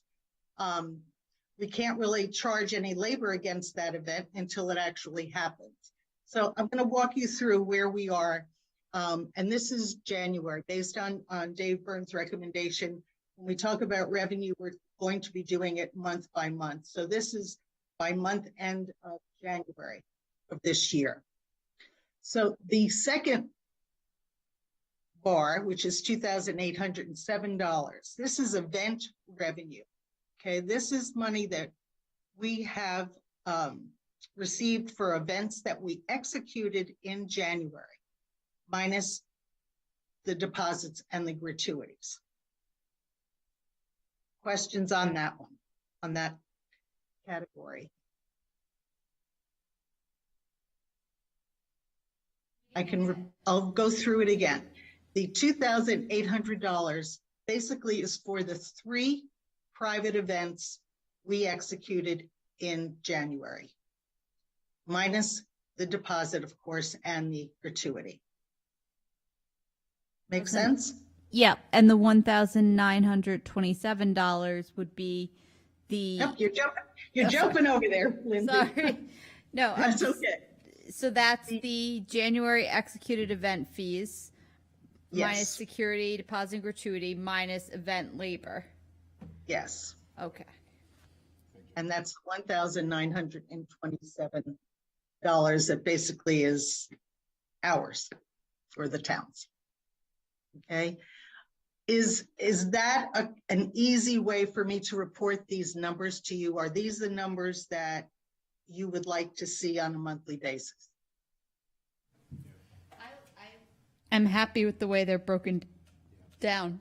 S14: We can't really charge any labor against that event until it actually happens. So I'm going to walk you through where we are. And this is January, based on Dave Burns' recommendation. When we talk about revenue, we're going to be doing it month by month. So this is by month end of January of this year. So the second bar, which is $2,807, this is event revenue. Okay, this is money that we have received for events that we executed in January, minus the deposits and the gratuities. Questions on that one, on that category? I'll go through it again. The $2,800 basically is for the 3 private events we executed in January, minus the deposit, of course, and the gratuity. Make sense?
S6: Yeah, and the $1,927 would be the.
S14: Yep, you're jumping over there, Lindsay.
S6: Sorry. No,
S14: That's okay.
S6: So that's the January executed event fees, minus
S14: Yes.
S6: security, deposit, and gratuity, minus event labor.
S14: Yes.
S6: Okay.
S14: And that's $1,927 that basically is ours for the towns. Okay. Is that an easy way for me to report these numbers to you? Are these the numbers that you would like to see on a monthly basis?
S6: I'm happy with the way they're broken down.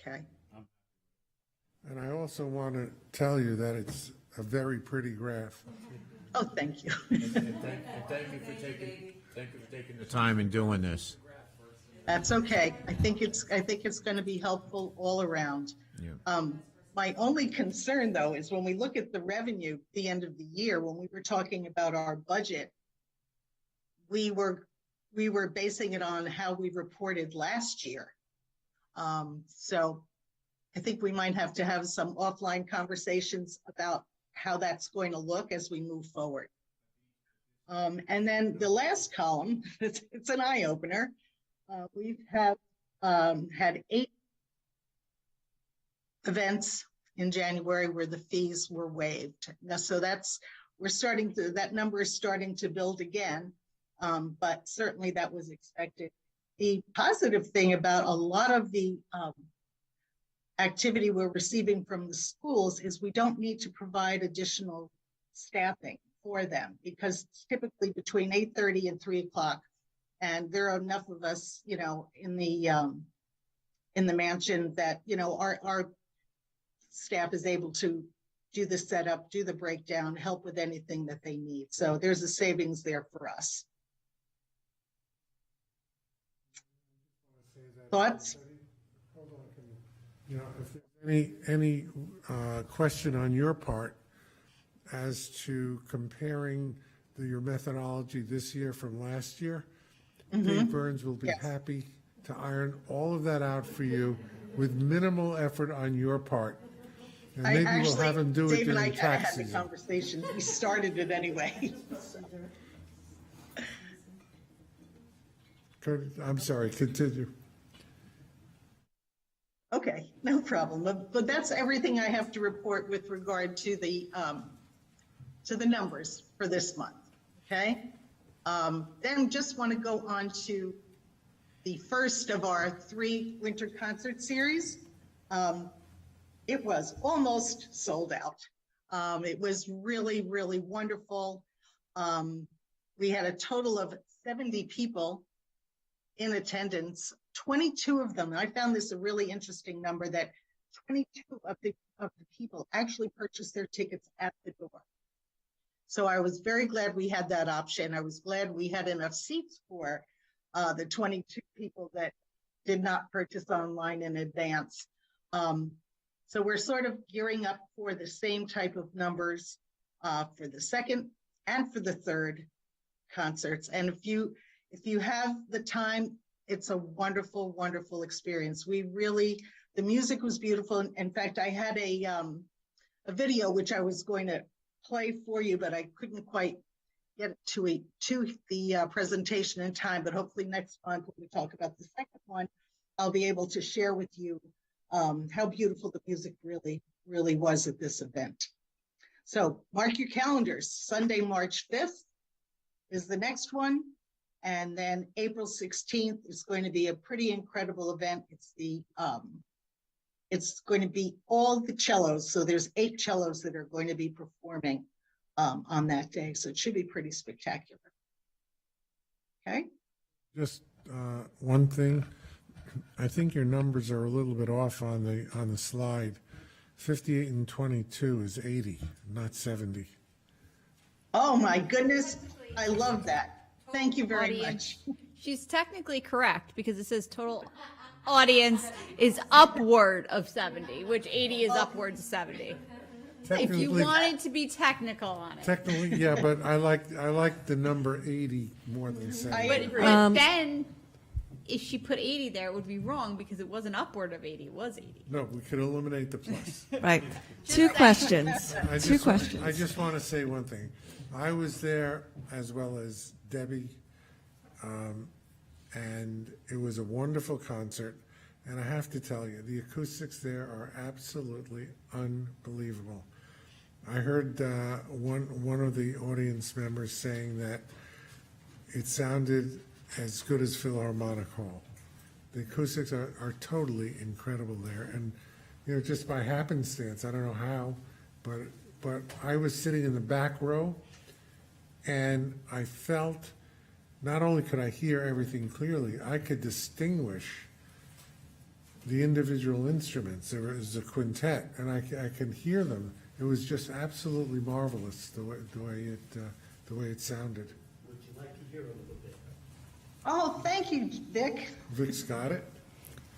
S14: Okay.
S3: And I also want to tell you that it's a very pretty graph.
S14: Oh, thank you.
S4: Thank you for taking the time and doing this.
S14: That's okay. I think it's going to be helpful all around.
S4: Yeah.
S14: My only concern, though, is when we look at the revenue at the end of the year, when we were talking about our budget, we were basing it on how we reported last year. So I think we might have to have some offline conversations about how that's going to look as we move forward. And then the last column, it's an eye opener. We have had 8 events in January where the fees were waived. Now, so that number is starting to build again, but certainly that was expected. The positive thing about a lot of the activity we're receiving from the schools is we don't need to provide additional staffing for them, because it's typically between 8:30 and 3 o'clock. And there are enough of us, in the mansion that, our staff is able to do the setup, do the breakdown, help with anything that they need. So there's a savings there for us. Thoughts?
S3: Hold on, if there's any question on your part as to comparing your methodology this year from last year, Dave Burns will be happy to iron all of that out for you with minimal effort on your part. And maybe we'll have him do it
S14: Dave and I
S3: during
S14: kind of
S3: tax
S14: had the
S3: season.
S14: conversation. We started it anyway.
S3: I'm sorry, continue.
S14: Okay, no problem. But that's everything I have to report with regard to the numbers for this month. Okay. Then just want to go on to the first of our 3 winter concert series. It was almost sold out. It was really, really wonderful. We had a total of 70 people in attendance, 22 of them. And I found this a really interesting number, that 22 of the people actually purchased their tickets at the door. So I was very glad we had that option. I was glad we had enough seats for the 22 people that did not purchase online in advance. So we're sort of gearing up for the same type of numbers for the second and for the third concerts. And if you have the time, it's a wonderful, wonderful experience. The music was beautiful. In fact, I had a video which I was going to play for you, but I couldn't quite get to the presentation in time. But hopefully next month, when we talk about the second one, I'll be able to share with you how beautiful the music really, really was at this event. So mark your calendars. Sunday, March 5th is the next one. And then April 16th is going to be a pretty incredible event. It's going to be all the cellos. So there's 8 cellos that are going to be performing on that day. So it should be pretty spectacular. Okay.
S3: Just one thing. I think your numbers are a little bit off on the slide. 58 and 22 is 80, not 70.
S14: Oh my goodness. I love that. Thank you very
S6: audience.
S14: much.
S6: She's technically correct because it says total audience is upward of 70, which 80 is upwards of 70. If you
S3: Technically-
S6: wanted to be technical on it.
S3: Technically, yeah, but I like the number 80 more than 70.
S6: But then, if she put 80 there, it would be wrong because it wasn't upward of 80, it was 80.
S3: No, we could eliminate the plus.
S8: Right. Two questions.
S3: I
S8: Two
S3: just-
S8: questions.
S3: I just want to say one thing. I was there as well as Debbie, and it was a wonderful concert. And I have to tell you, the acoustics there are absolutely unbelievable. I heard one of the audience members saying that it sounded as good as Philharmonic Hall. The acoustics are totally incredible there. And, you know, just by happenstance, I don't know how, but I was sitting in the back row, and I felt, not only could I hear everything clearly, I could distinguish the individual instruments. There was a quintet, and I could hear them. It was just absolutely marvelous the way it sounded.
S12: Would you like to hear a little bit?
S14: Oh, thank you, Vic.
S3: Vic's got it.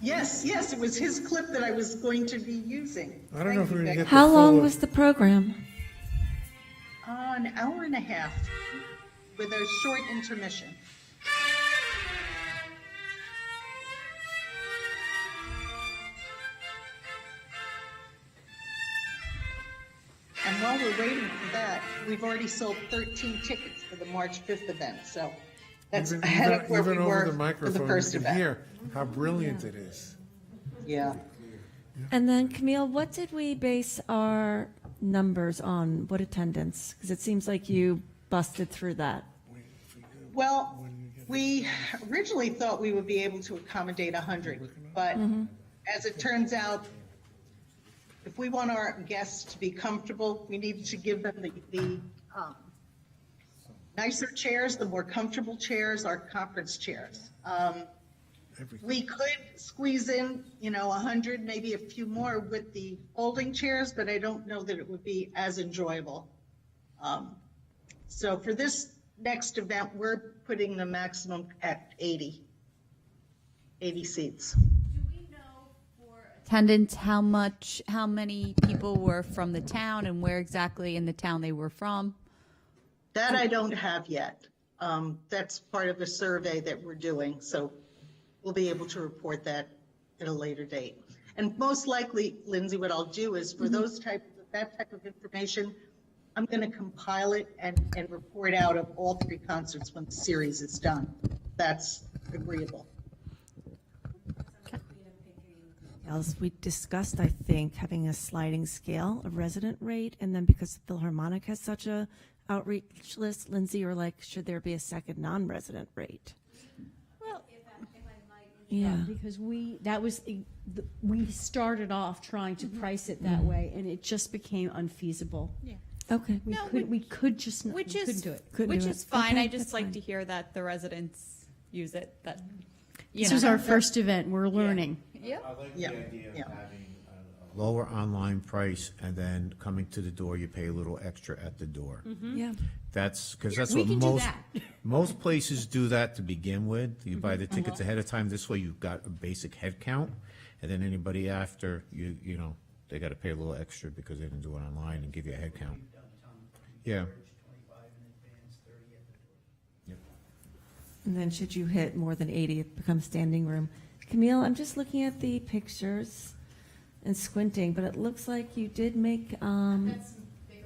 S14: Yes, it was his clip that I was going to be using.
S3: I don't know if we're gonna get the
S8: How long
S3: full-
S8: was the program?
S14: An hour and a half with a short intermission. And while we're waiting for that, we've already sold 13 tickets for the March 5th event, so that's ahead of where we
S3: even
S14: were
S3: over the
S14: for the
S3: microphone,
S14: first
S3: you can
S14: event.
S3: hear how brilliant it is.
S14: Yeah.
S8: And then, Camille, what did we base our numbers on? What attendance? Because it seems like you busted through that.
S14: Well, we originally thought we would be able to accommodate 100, but as it turns out, if we want our guests to be comfortable, we need to give them the nicer chairs, the more comfortable chairs, our conference chairs. We could squeeze in, 100, maybe a few more with the folding chairs, but I don't know that it would be as enjoyable. So for this next event, we're putting the maximum at 80 seats.
S6: Attendance, how many people were from the town and where exactly in the town they were from?
S14: That I don't have yet. That's part of the survey that we're doing, so we'll be able to report that at a later date. And most likely, Lindsay, what I'll do is for that type of information, I'm going to compile it and report out of all 3 concerts when the series is done. That's agreeable.
S8: As we discussed, I think, having a sliding scale, a resident rate, and then because Philharmonic has such a outreach list, Lindsay, you're like, should there be a second non-resident rate?
S10: Well, if I might
S8: Yeah.
S10: because we started off trying to price it that way, and it just became unfeasible.
S6: Yeah.
S8: Okay.
S10: We could just not,
S6: Which
S10: we
S6: is
S10: couldn't do it.
S8: Couldn't
S6: Which
S8: do
S6: is
S8: it.
S6: fine.
S8: Okay,
S6: I just
S8: that's
S6: like
S8: fine.
S6: to hear that the residents use it. That
S10: This was our first event. We're learning.
S6: Yeah.
S4: I like
S14: Yeah,
S4: the idea of
S14: yeah.
S4: having a lower online price and then coming to the door, you pay a little extra at the door.
S8: Yeah.
S4: That's, because that's
S10: We
S4: what
S10: can do that.
S4: most places do that to begin with. You buy the tickets ahead of time. This way you've got a basic head count. And then anybody after, they got to pay a little extra because they didn't do it online and give you a head count. Yeah.
S8: And then should you hit more than 80, it becomes standing room. Camille, I'm just looking at the pictures and squinting, but it looks like you did make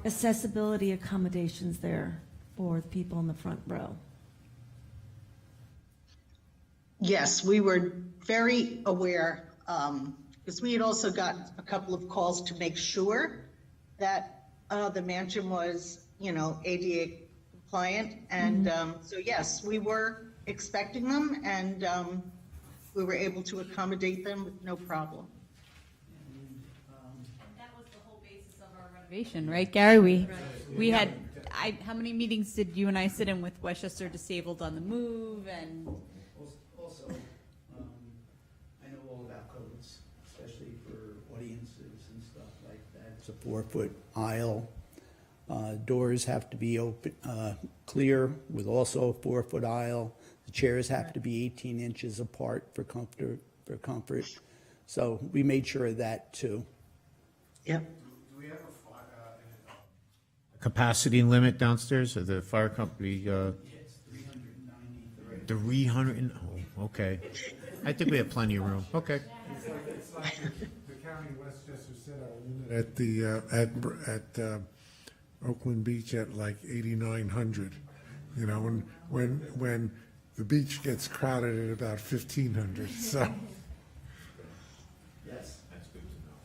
S8: accessibility accommodations there for the people in the front row.
S14: Yes, we were very aware, because we had also got a couple of calls to make sure that the mansion was, ADA compliant. And so, yes, we were expecting them, and we were able to accommodate them with no problem.
S6: That was the whole basis of our renovation, right, Gary? We had, how many meetings did you and I sit in with Westchester Disabled on the Move and?
S12: Also, I know all about codes, especially for audiences and stuff like that. It's a 4-foot aisle. Doors have to be open, clear with also a 4-foot aisle. The chairs have to be 18 inches apart for comfort. So we made sure of that too.
S14: Yep.
S4: Do we have a capacity limit downstairs of the fire company?
S12: It's 393.
S4: 300, oh, okay. I think we have plenty of room, okay.
S3: It's like the county of Westchester said our limit at Oakland Beach at like 8,900. You know, when the beach gets crowded at about 1,500, so.
S12: Yes.
S4: That's good to know.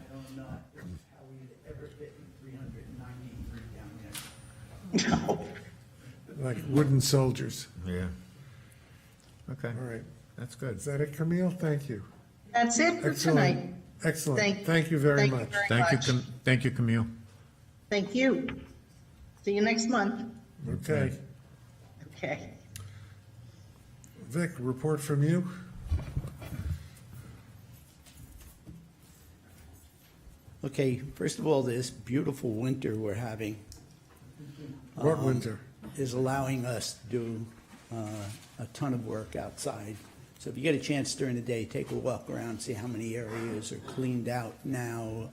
S12: I don't know how we'd ever fit in 393 down there.
S3: Like wooden soldiers.
S4: Yeah. Okay,
S3: All right.
S4: that's good.
S3: Is that it, Camille? Thank you.
S14: That's it for tonight.
S3: Excellent. Thank you very much.
S4: Thank you, Camille.
S14: Thank you. See you next month.
S3: Okay.
S14: Okay.
S3: Vic, report from you?
S12: Okay, first of all, this beautiful winter we're having
S3: What winter?
S12: is allowing us to do a ton of work outside. So if you get a chance during the day, take a walk around, see how many areas are cleaned out now.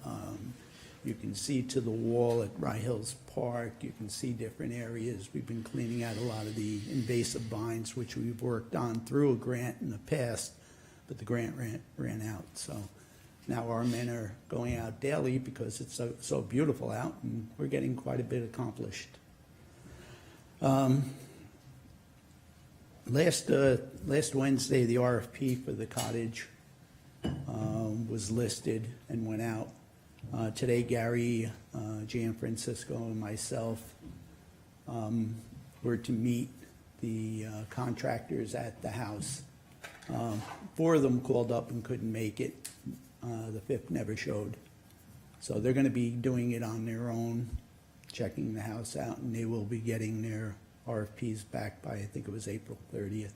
S12: You can see to the wall at Rye Hills Park. You can see different areas. We've been cleaning out a lot of the invasive vines, which we've worked on through a grant in the past, but the grant ran out. So now our men are going out daily because it's so beautiful out, and we're getting quite a bit accomplished. Last Wednesday, the RFP for the cottage was listed and went out. Today, Gary, Gianfrancisco, and myself were to meet the contractors at the house. 4 of them called up and couldn't make it. The 5th never showed. So they're going to be doing it on their own, checking the house out, and they will be getting their RFPs back by, I think it was April 30th.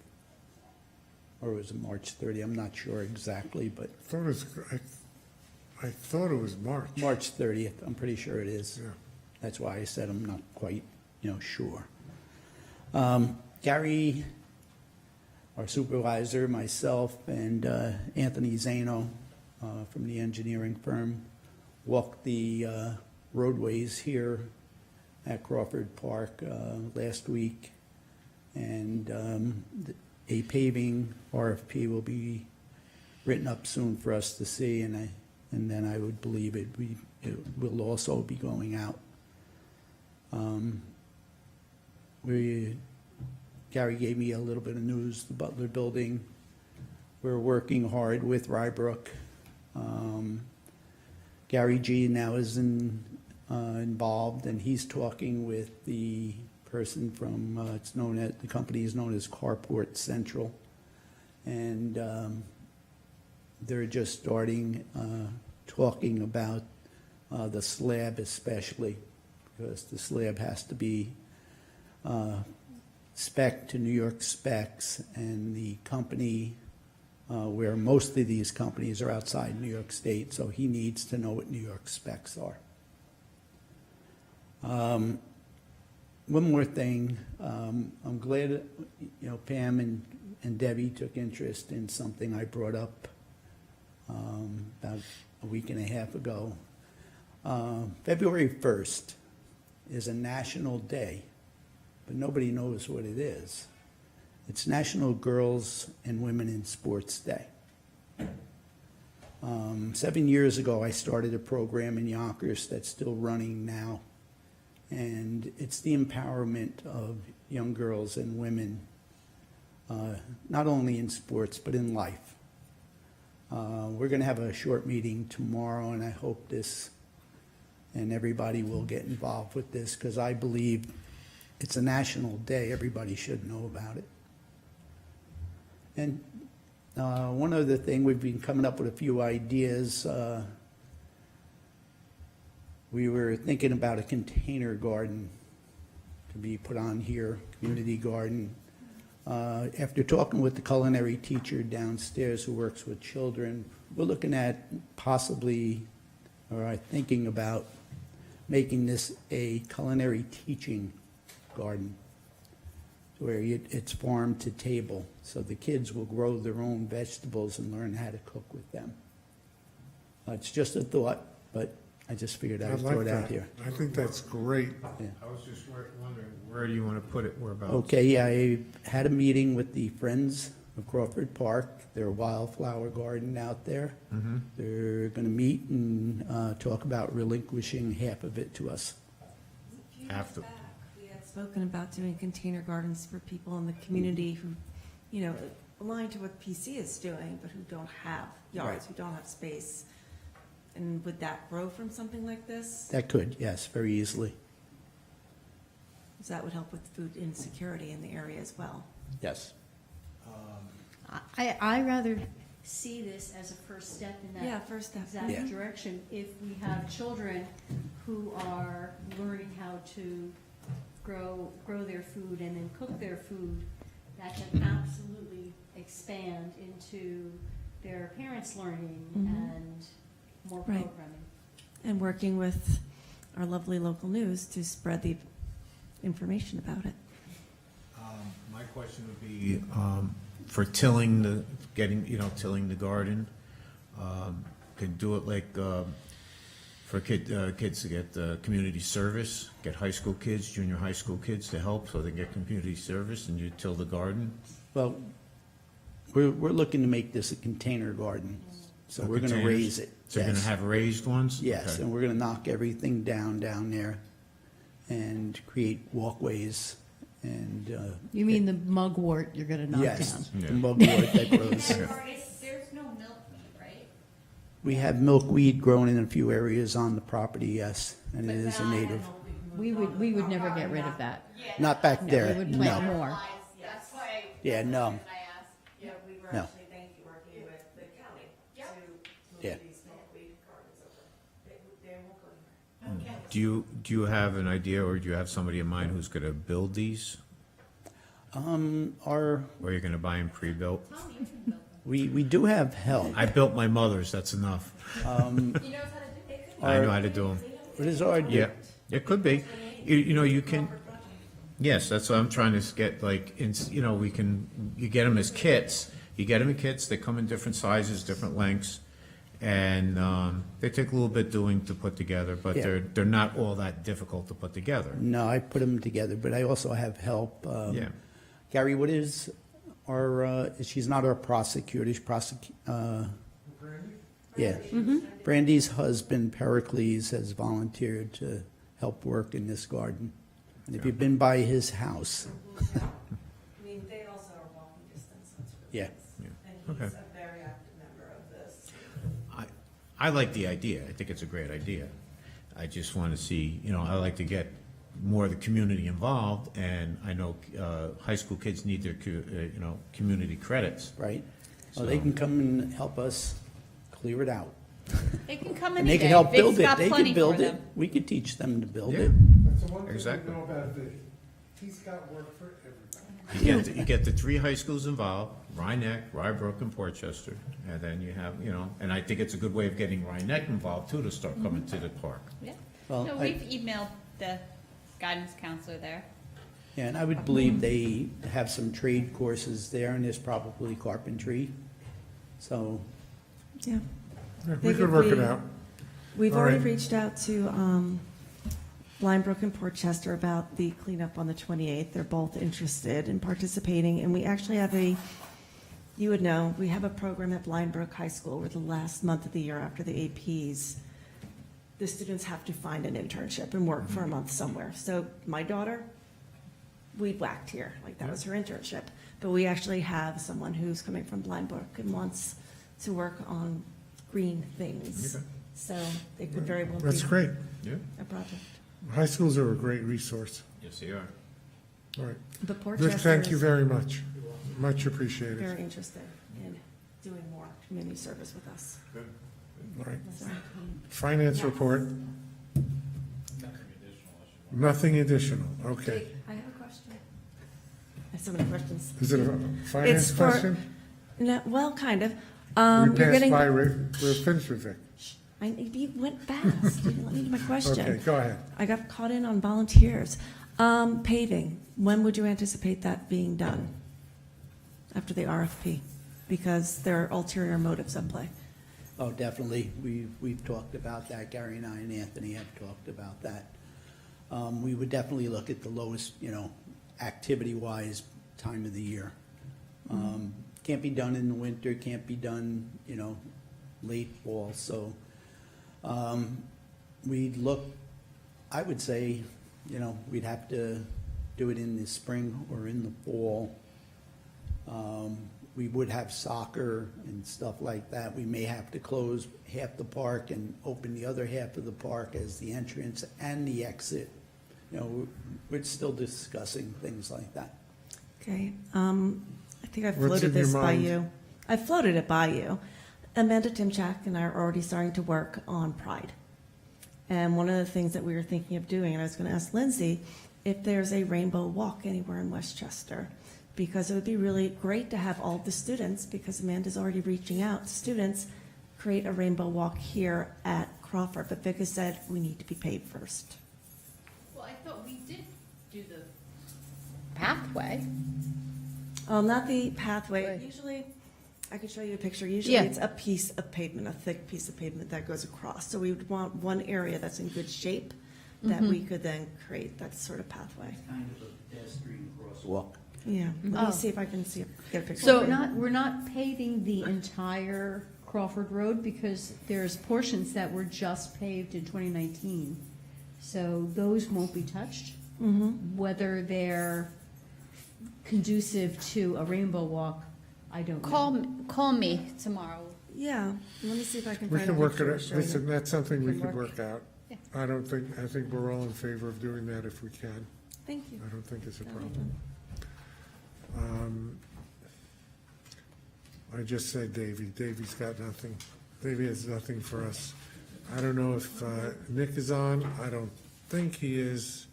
S12: Or was it March 30th? I'm not sure exactly, but
S3: I thought it was March.
S12: March 30th, I'm pretty sure it is.
S3: Yeah.
S12: That's why I said I'm not quite, sure. Gary, our supervisor, myself, and Anthony Zano from the engineering firm walked the roadways here at Crawford Park last week, and a paving RFP will be written up soon for us to see, and then I would believe it will also be going out. Gary gave me a little bit of news, the Butler Building. We're working hard with Rybrook. Gary G now is involved, and he's talking with the person from, the company is known as Carport Central. And they're just starting talking about the slab especially, because the slab has to be spec to New York specs, and the company, where most of these companies are outside New York State, so he needs to know what New York specs are. One more thing, I'm glad, Pam and Debbie took interest in something I brought up about a week and a half ago. February 1st is a national day, but nobody knows what it is. It's National Girls and Women in Sports Day. 7 years ago, I started a program in Yonkers that's still running now, and it's the empowerment of young girls and women, not only in sports, but in life. We're going to have a short meeting tomorrow, and I hope this and everybody will get involved with this, because I believe it's a national day. Everybody should know about it. And one other thing, we've been coming up with a few ideas. We were thinking about a container garden to be put on here, community garden. After talking with the culinary teacher downstairs who works with children, we're looking at possibly, or thinking about making this a culinary teaching garden, where it's farm to table, so the kids will grow their own vegetables and learn how to cook with them. It's just a thought, but I just figured
S3: I
S12: I'd
S3: like
S12: throw it out
S3: that.
S12: here.
S3: I think that's great.
S12: Yeah.
S4: I was just wondering, where do you want to put it, whereabouts?
S12: Okay, I had a meeting with the Friends of Crawford Park, their wildflower garden out there.
S4: Mhm.
S12: They're gonna meet and talk about relinquishing half of it to us.
S4: Half the,
S8: We had spoken about doing container gardens for people in the community who, you know, aligned to what PC is doing, but who don't have yards, who don't have space. And would that grow from something like this?
S12: That could, yes, very easily,
S8: Because that would help with food insecurity in the area as well.
S12: yes.
S10: I rather see this as a first step in that.
S8: Yeah, first step.
S10: Exact
S12: Yeah.
S10: direction. If we have children who are learning how to grow their food and then cook their food, that can absolutely expand into their parents' learning
S8: Mhm.
S10: and more
S8: Right.
S10: programming.
S8: And working with our lovely local news to spread the information about it.
S4: my question would be, for tilling the, tilling the garden, could do it like, for kids to get community service, get high school kids, junior high school kids to help so they get community service and you till the garden?
S12: Well, we're looking to make this a container garden, so we're gonna
S4: Containers?
S12: raise it.
S4: So you're gonna
S12: Yes.
S4: have raised ones?
S12: Yes,
S4: Okay.
S12: and we're gonna knock everything down there and create walkways and,
S10: You mean the mugwort you're gonna knock down?
S12: yes,
S4: Yeah.
S12: the mugwort that grows.
S6: There's no milkweed, right?
S12: We have milkweed growing in a few areas on the property, yes, and it is a native.
S10: We would never get rid of that.
S12: Not back
S10: No,
S12: there,
S10: we would plant
S12: no.
S10: more.
S6: That's why.
S12: Yeah, no.
S6: I asked.
S8: Yeah, we were
S12: No.
S8: actually, thank you, working with the county to
S12: Yeah.
S8: move these milkweed gardens over. They won't go anywhere.
S4: Do you have an idea, or do you have somebody in mind who's gonna build these?
S12: Or
S4: Or you're gonna buy them pre-built?
S12: we do have help.
S4: I built my mother's, that's enough.
S6: He knows how to do it.
S4: I know how to do them.
S12: It is our,
S4: Yeah, it could be. You know, you can, yes, that's what I'm trying to get, like, you get them as kits. You get them in kits, they come in different sizes, different lengths, and they take a little bit doing to put together, but
S12: Yeah.
S4: they're not all that difficult to put together.
S12: no, I put them together, but I also have help.
S4: Yeah.
S12: Gary, what is our, she's not our prosecutor, she's yeah. Brandy's husband, Pericles, has volunteered to help work in this garden. And if you've been by his house,
S8: I mean, they also are walking distance.
S12: yeah.
S8: And
S4: Okay.
S8: he's a very active member of this.
S4: I like the idea, I think it's a great idea. I just want to see, I like to get more of the community involved, and I know high school kids need their, community credits.
S12: Right? Well, they can come and help us clear it out.
S6: They can come
S12: And
S6: any
S12: they
S6: day.
S12: can help build
S6: Vic's
S12: it.
S6: got
S12: They
S6: plenty
S12: can build
S6: for
S12: it.
S6: them.
S12: We could teach them to build
S4: Yeah.
S12: it.
S3: That's the one thing
S4: Exactly.
S3: we know about Vic. He's got work for everybody.
S4: You get the three high schools involved, Rye Neck, Rye Brook, and Portchester, and then you have, and I think it's a good way of getting Rye Neck involved too, to start coming to the park.
S6: Yeah.
S12: Well,
S6: No,
S12: I-
S6: we've emailed the guidance counselor there.
S12: Yeah, and I would believe they have some trade courses there, and there's probably carpentry. So,
S8: Yeah.
S3: We
S8: Vic,
S3: could
S8: if
S3: work it
S8: we-
S3: out.
S8: We've
S3: All
S8: already
S3: right.
S8: reached out to Blindbrook and Portchester about the cleanup on the 28th. They're both interested in participating, and we actually have you would know, we have a program at Blindbrook High School where the last month of the year after the APs, the students have to find an internship and work for a month somewhere. So my daughter, weed whacked here, like that was her internship. But we actually have someone who's coming from Blindbrook and wants to work on green things.
S4: Okay.
S8: So it could very well be
S3: That's great.
S4: Yeah.
S8: a project.
S3: High schools are a great resource.
S4: Yes, they are.
S3: All right.
S8: But
S3: Vic,
S8: Portchester
S3: thank you
S8: is
S3: very much. Much appreciated.
S8: very interested in doing more community service with us.
S3: All right.
S8: So,
S3: Finance report. Nothing additional, okay.
S8: I have a question. I have so many questions.
S3: Is it a finance
S8: It's for-
S3: question?
S8: No, well, kind of.
S3: We
S8: You're
S3: passed
S8: getting,
S3: by, we're finished with Vic.
S8: You went fast. You didn't let me do my question.
S3: Okay, go ahead.
S8: I got caught in on volunteers. Paving, when would you anticipate that being done? After the RFP? Because there are ulterior motives at play.
S12: Oh, definitely. We've talked about that. Gary and I and Anthony have talked about that. We would definitely look at the lowest, activity-wise time of the year. Can't be done in the winter, can't be done, late fall. So we'd look, I would say, we'd have to do it in the spring or in the fall. We would have soccer and stuff like that. We may have to close half the park and open the other half of the park as the entrance and the exit. We're still discussing things like that.
S8: Okay, I think I
S3: What's
S8: floated
S3: in your
S8: this by
S3: mind?
S8: you. I floated it by you. Amanda Timchak and I are already starting to work on Pride. And one of the things that we were thinking of doing, and I was going to ask Lindsay, if there's a rainbow walk anywhere in Westchester, because it would be really great to have all the students, because Amanda's already reaching out to students, create a rainbow walk here at Crawford. But Vic has said we need to be paid first.
S6: Well, I thought we did do the pathway.
S8: Not the pathway.
S6: Right.
S8: Usually, I could show you a picture. Usually
S6: Yeah.
S8: it's a piece of pavement, a thick piece of pavement that goes across. So we would want one area that's in good shape that we could then create that sort of pathway.
S12: Kind of a pedestrian crosswalk.
S8: Yeah, let
S6: Oh.
S8: me see if I can get a picture.
S6: So-
S10: We're not paving the entire Crawford Road because there's portions that were just paved in 2019. So those won't be touched. Whether they're conducive to a rainbow walk, I don't know.
S6: Call me tomorrow.
S8: Yeah, let me see if I can
S3: We
S8: find a
S3: can work
S8: picture
S3: it
S8: to
S3: out.
S8: show
S3: Listen,
S8: you.
S3: that's something we
S8: Can
S3: could
S8: work.
S3: work out.
S6: Yeah.
S3: I think we're all in favor of doing that if we can.
S8: Thank you.
S3: I don't think it's a
S8: That'll be
S3: problem. I just said Davy. Davy's got nothing. Davy has nothing for us. I don't know if Nick is on. I don't think he is.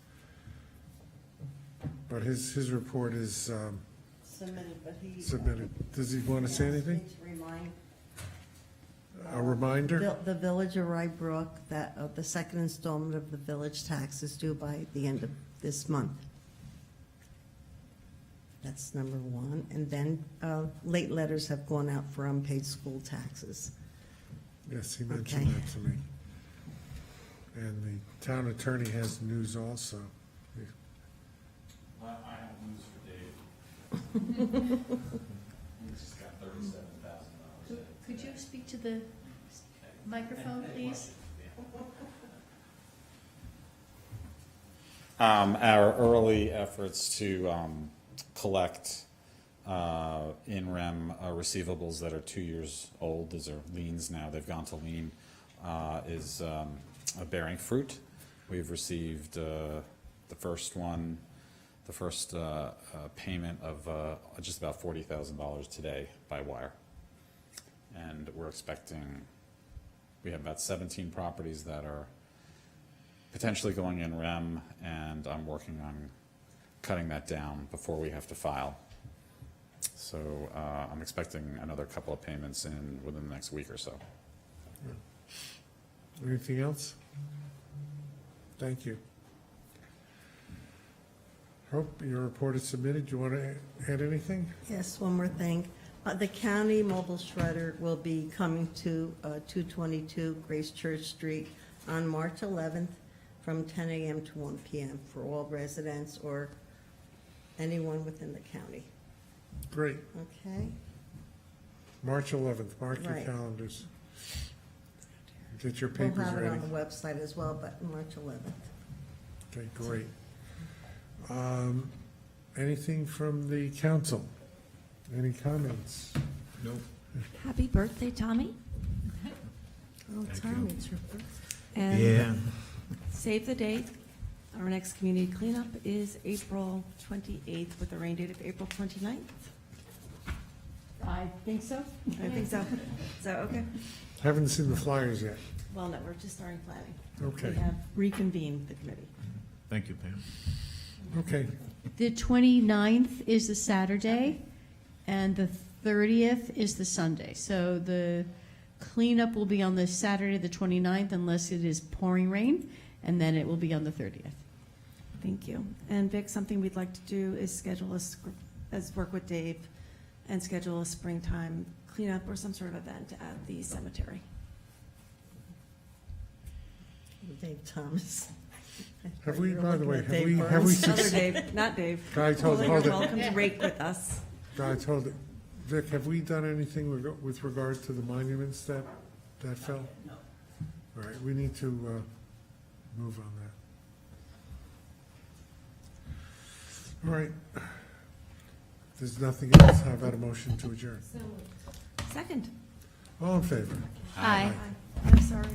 S3: But his report is
S5: Submitted, but he.
S3: submitted. Does he want to say anything?
S5: Needs to remind
S3: A reminder?
S5: the village of Rye Brook that the second installment of the village tax is due by the end of this month. That's number one. And then late letters have gone out for unpaid school taxes.
S3: Yes, he mentioned
S5: Okay.
S3: that to me. And the town attorney has news also.
S15: I have news for Dave. He's just got $37,000.
S10: Could you speak to the microphone, please?
S15: Our early efforts to collect in REM receivables that are 2 years old, these are liens now, they've gone to lien, is bearing fruit. We've received the first one, the first payment of just about $40,000 today by wire. And we're expecting, we have about 17 properties that are potentially going in REM, and I'm working on cutting that down before we have to file. So I'm expecting another couple of payments in within the next week or so.
S3: Anything else? Thank you. Hope your report is submitted. Do you want to add anything?
S5: Yes, one more thing. The county mobile shredder will be coming to 222 Grace Church Street on March 11th from 10 a.m. to 1 p.m. for all residents or anyone within the county.
S3: Great.
S5: Okay?
S3: March 11th, mark your
S5: Right.
S3: calendars. Get your
S5: We'll
S3: papers
S5: have it
S3: ready.
S5: on the website as well, but March 11th.
S3: Okay, great. Anything from the council? Any comments?
S4: Nope.
S8: Happy birthday, Tommy.
S5: Oh, Tommy, it's your birthday.
S8: And save the date. Our next community cleanup is April 28th with a rain date of April 29th.
S10: I think so.
S8: I think so. So, okay.
S3: Haven't seen the flyers yet.
S8: Well, no, we're just starting planning.
S3: Okay.
S8: We have reconvened the committee.
S4: Thank you, Pam.
S3: Okay,
S10: The 29th is the Saturday, and the 30th is the Sunday. So the Cleanup will be on the Saturday, the 29th, unless it is pouring rain, and then it will be on the 30th.
S8: Thank you. And Vic, something we'd like to do is schedule work with Dave and schedule a springtime cleanup or some sort of event at the cemetery.
S5: Dave Thomas.
S3: Have we,
S5: You're
S3: by the way,
S5: looking at
S3: have
S5: Dave
S3: we, have we,
S5: Burns.
S8: Other Dave, not Dave.
S3: Guys, hold
S8: You're
S3: it.
S8: welcome to rake with us.
S3: Guys, hold it. Vic, have we done anything with regard to the monuments that fell? No. All right, we need to move on that. All right. There's nothing else. How about a motion to adjourn?
S8: Second.
S3: All in favor?
S6: Aye.
S8: I'm sorry.